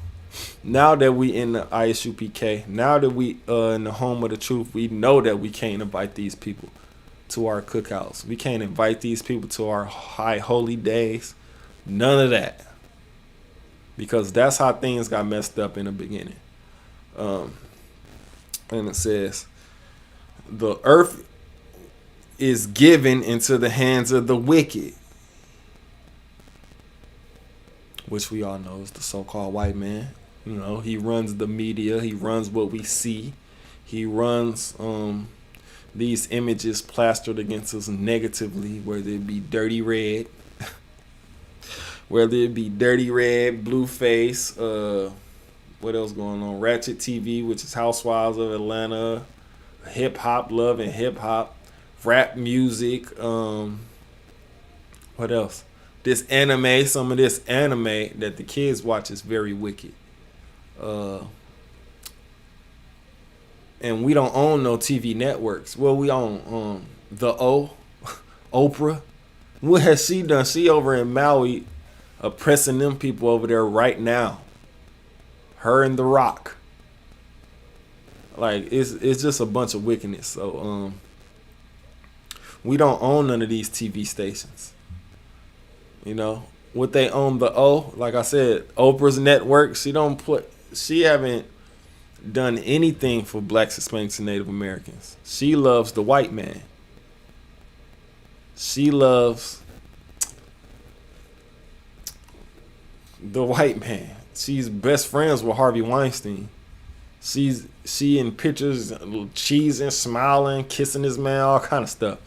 that we in the Isupk, now that we in the home of the truth, we know that we can't invite these people. to our cookouts. We can't invite these people to our high holy days. None of that. Because that's how things got messed up in the beginning. And it says, the earth is given into the hands of the wicked, which we all know is the so-called white man. You know, he runs the media. He runs what we see. He runs these images plastered against us negatively, whether it be dirty red, Blueface, what else going on? Ratchet TV, which is Housewives of Atlanta, hip hop, love and hip hop, rap music. What else? This anime, some of this anime that the kids watch is very wicked. And we don't own no TV networks. Well, we own Oprah. What has she done? She over in Maui oppressing them people over there right now. Her and The Rock. Like, it's just a bunch of wickedness. So we don't own none of these TV stations. You know, what they own, like I said, Oprah's network, she haven't done anything for blacks, Hispanics, and Native Americans. She loves the white man. She loves the white man. She's best friends with Harvey Weinstein. She in pictures cheesing, smiling, kissing his man, all kind of stuff.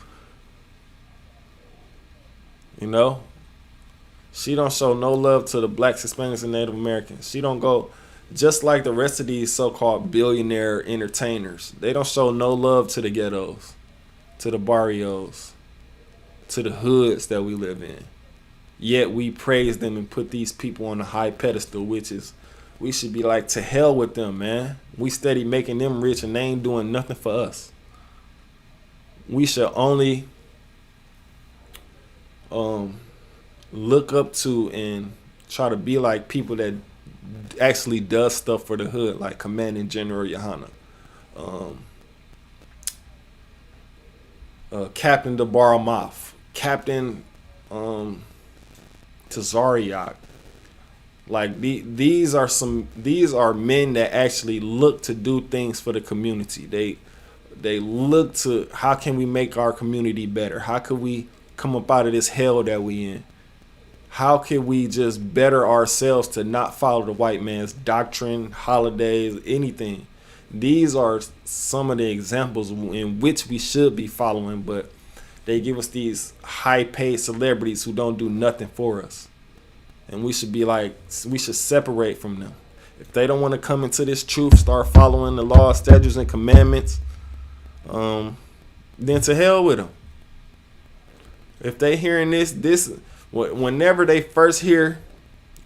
You know? She don't show no love to the blacks, Hispanics, and Native Americans. She don't go, just like the rest of these so-called billionaire entertainers. They don't show no love to the ghettos, to the barrios, to the hoods that we live in. Yet we praise them and put these people on a high pedestal, which is, we should be like, to hell with them, man. We steady making them rich and they ain't doing nothing for us. We should only look up to and try to be like people that actually does stuff for the hood, like Commanding General Yohana, Captain Debar Moff, Captain Tazariak. Like these are men that actually look to do things for the community. They look to, how can we make our community better? How could we come up out of this hell that we in? How can we just better ourselves to not follow the white man's doctrine, holidays, anything? These are some of the examples in which we should be following, but they give us these high-paid celebrities who don't do nothing for us. And we should be like, we should separate from them. If they don't want to come into this truth, start following the law, statutes, and commandments, then to hell with them. If they hearing this, whenever they first hear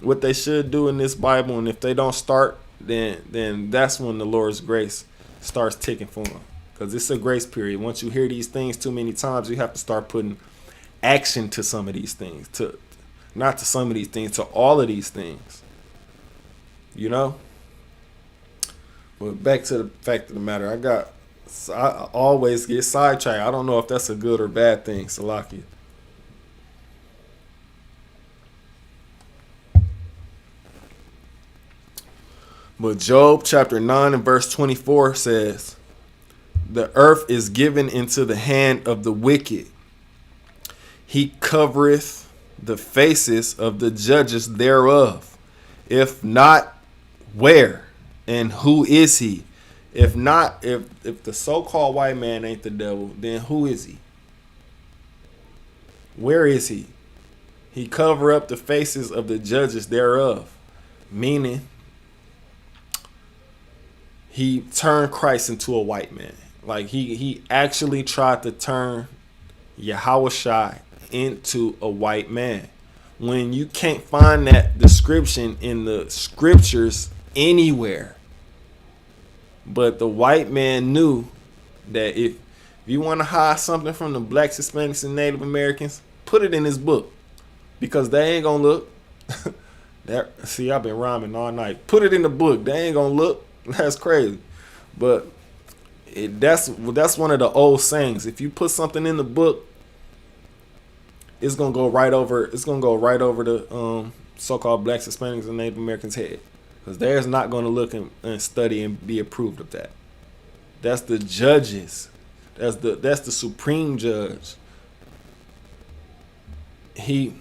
what they should do in this Bible, and if they don't start, then that's when the Lord's grace starts ticking for them. Because it's a grace period. Once you hear these things too many times, you have to start putting action to some of these things. Not to some of these things, to all of these things. You know? But back to the fact of the matter, I always get sidetracked. I don't know if that's a good or bad thing, Salakia. But Job chapter 9 and verse 24 says, the earth is given into the hand of the wicked. He covereth the faces of the judges thereof. If not, where? And who is he? If not, if the so-called white man ain't the devil, then who is he? Where is he? He cover up the faces of the judges thereof. Meaning, he turned Christ into a white man. Like he actually tried to turn Yahushua into a white man. When you can't find that description in the scriptures anywhere. But the white man knew that if you want to hide something from the blacks, Hispanics, and Native Americans, put it in his book. Because they ain't gonna look. See, I've been rhyming all night. Put it in the book. They ain't gonna look. That's crazy. But That's one of the old sayings. If you put something in the book, it's gonna go right over. It's gonna go right over the so-called blacks, Hispanics, and Native Americans' head, because they're not gonna look and study and be approved of that. That's the judges. That's the supreme judge. He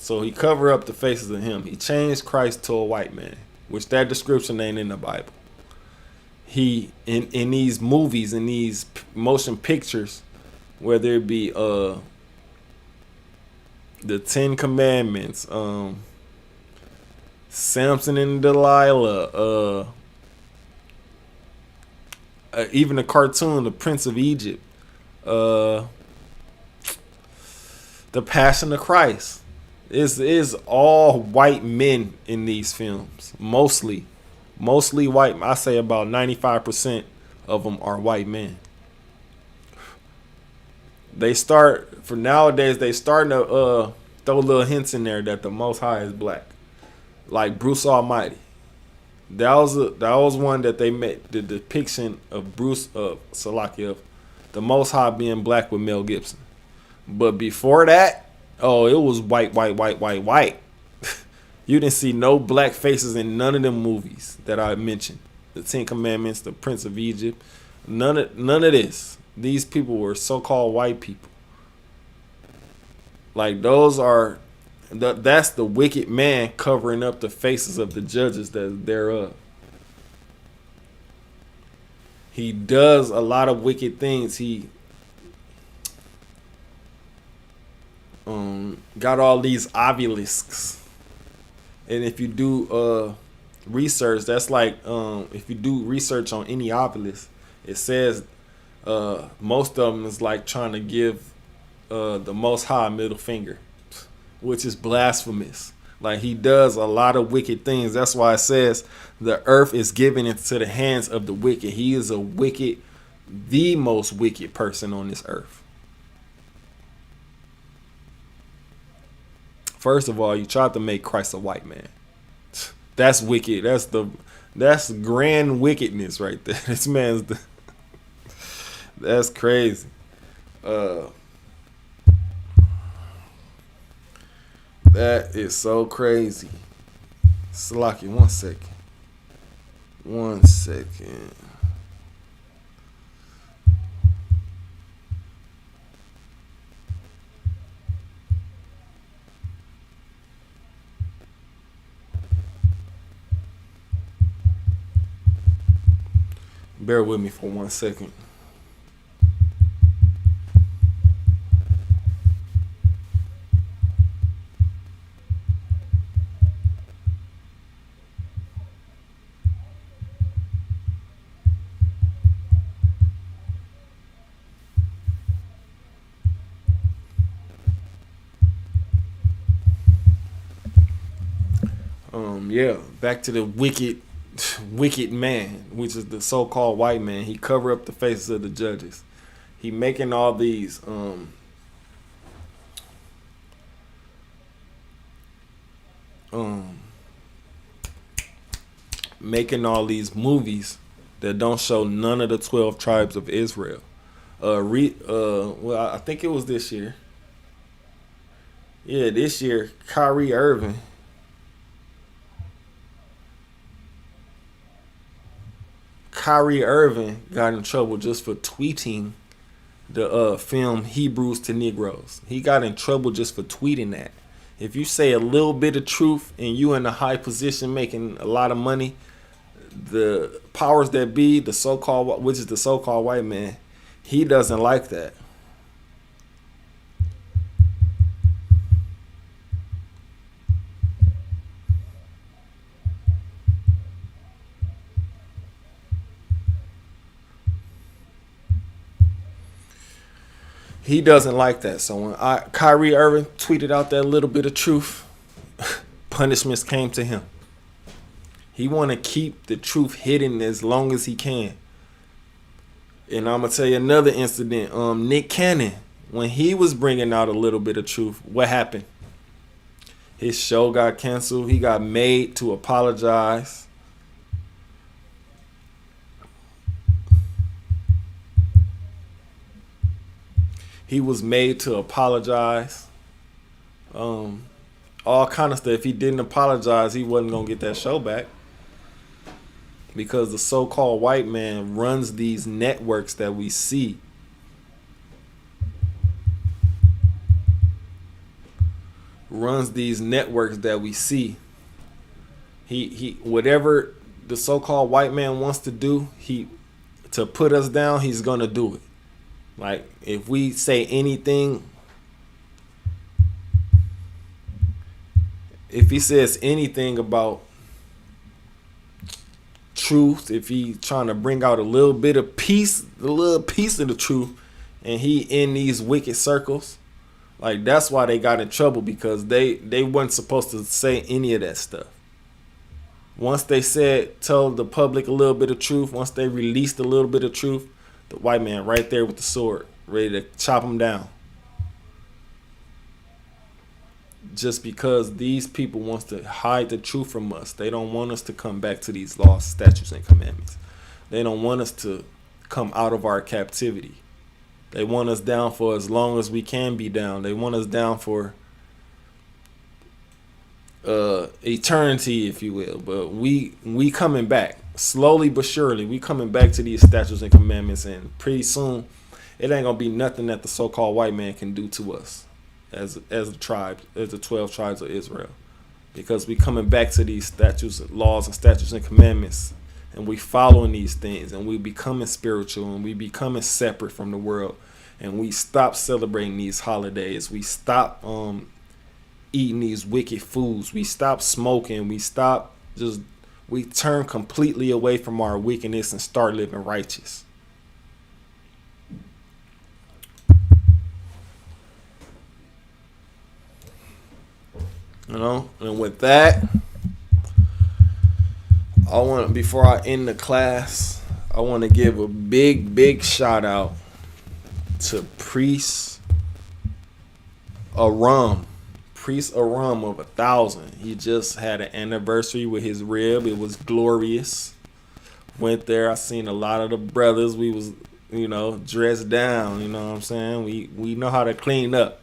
So he covered up the faces of him. He changed Christ to a white man, which that description ain't in the Bible. He in these movies, in these motion pictures, whether it be the Ten Commandments, Samson and Delilah, even the cartoon, The Prince of Egypt, The Passion of Christ. Is all white men in these films. Mostly white. I say about 95% of them are white men. They start for nowadays. They starting to throw little hints in there that the Most High is black, like Bruce Almighty. That was one that they made the depiction of Bruce Salaki of the Most High being black with Mel Gibson. But before that, oh, it was white. You didn't see no black faces in none of them movies that I mentioned. The Ten Commandments, The Prince of Egypt, none of this. These people were so-called white people. Like that's the wicked man covering up the faces of the judges that thereof. He does a lot of wicked things. He got all these obelisks, and if you do research, that's like if you do research on any obelisk, it says most of them is like trying to give the Most High middle finger, which is blasphemous. Like, he does a lot of wicked things. That's why it says the earth is given into the hands of the wicked. He is the most wicked person on this earth. First of all, you tried to make Christ a white man. That's wicked. That's grand wickedness right there. This man's that's crazy. That is so crazy. Slocky, 1 second. 1 second. Bear with me for 1 second. Yeah, back to the wicked man, which is the so-called white man. He cover up the faces of the judges. He making all these making all these movies that don't show none of the 12 tribes of Israel. Well, I think it was this year. Yeah, this year, Kyrie Irving got in trouble just for tweeting the film Hebrews to Negroes. He got in trouble just for tweeting that. If you say a little bit of truth and you in a high position making a lot of money, the powers that be, the so-called, which is the so-called white man, he doesn't like that. He doesn't like that. So when Kyrie Irving tweeted out that little bit of truth, punishments came to him. He want to keep the truth hidden as long as he can. And I'm going to tell you another incident. Nick Cannon, when he was bringing out a little bit of truth, what happened? His show got canceled. He got made to apologize. He was made to apologize. All kind of stuff. If he didn't apologize, he wasn't gonna get that show back. Because the so-called white man runs these networks that we see. Runs these networks that we see. He whatever the so-called white man wants to do, to put us down, he's gonna do it. Like, if we say anything, if he says anything about truth, if he trying to bring out a little bit of peace, a little piece of the truth, and he in these wicked circles, like, that's why they got in trouble, because they weren't supposed to say any of that stuff. Once they told the public a little bit of truth, once they released a little bit of truth, the white man right there with the sword, ready to chop them down. Just because these people wants to hide the truth from us. They don't want us to come back to these laws, statutes, and commandments. They don't want us to come out of our captivity. They want us down for as long as we can be down. They want us down for eternity, if you will. But we coming back. Slowly but surely, we coming back to these statutes and commandments, and pretty soon it ain't gonna be nothing that the so-called white man can do to us as a tribe, as the 12 tribes of Israel. Because we coming back to these statutes, laws, and statutes and commandments, and we following these things, and we becoming spiritual, and we becoming separate from the world, and we stop celebrating these holidays. We stop eating these wicked foods. We stop smoking. We turn completely away from our wickedness and start living righteous. And with that, before I end the class, I want to give a big shout out to Priest Aram of 1,000. He just had an anniversary with his rib. It was glorious. Went there. I seen a lot of the brothers. We was, dressed down. You know what I'm saying? We know how to clean up,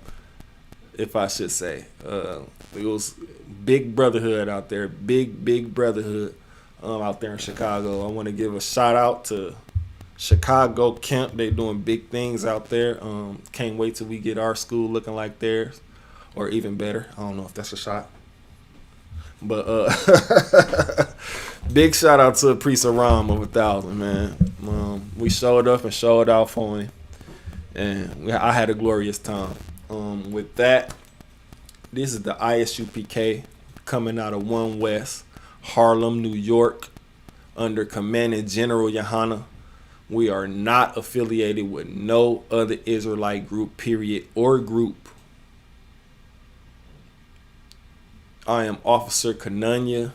if I should say. It was big brotherhood out there. Big brotherhood out there in Chicago. I want to give a shout out to Chicago Camp. They doing big things out there. Can't wait till we get our school looking like theirs, or even better. I don't know if that's a shot, but big shout out to Priest Aram of 1,000, man. We showed up and showed out for him, and I had a glorious time. With that, this is the Isupk coming out of 1 West, Harlem, New York, under Commanding General Yohana. We are not affiliated with no other Israelite group, period, or group. I am Officer Kananya.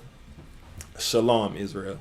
Shalom, Israel.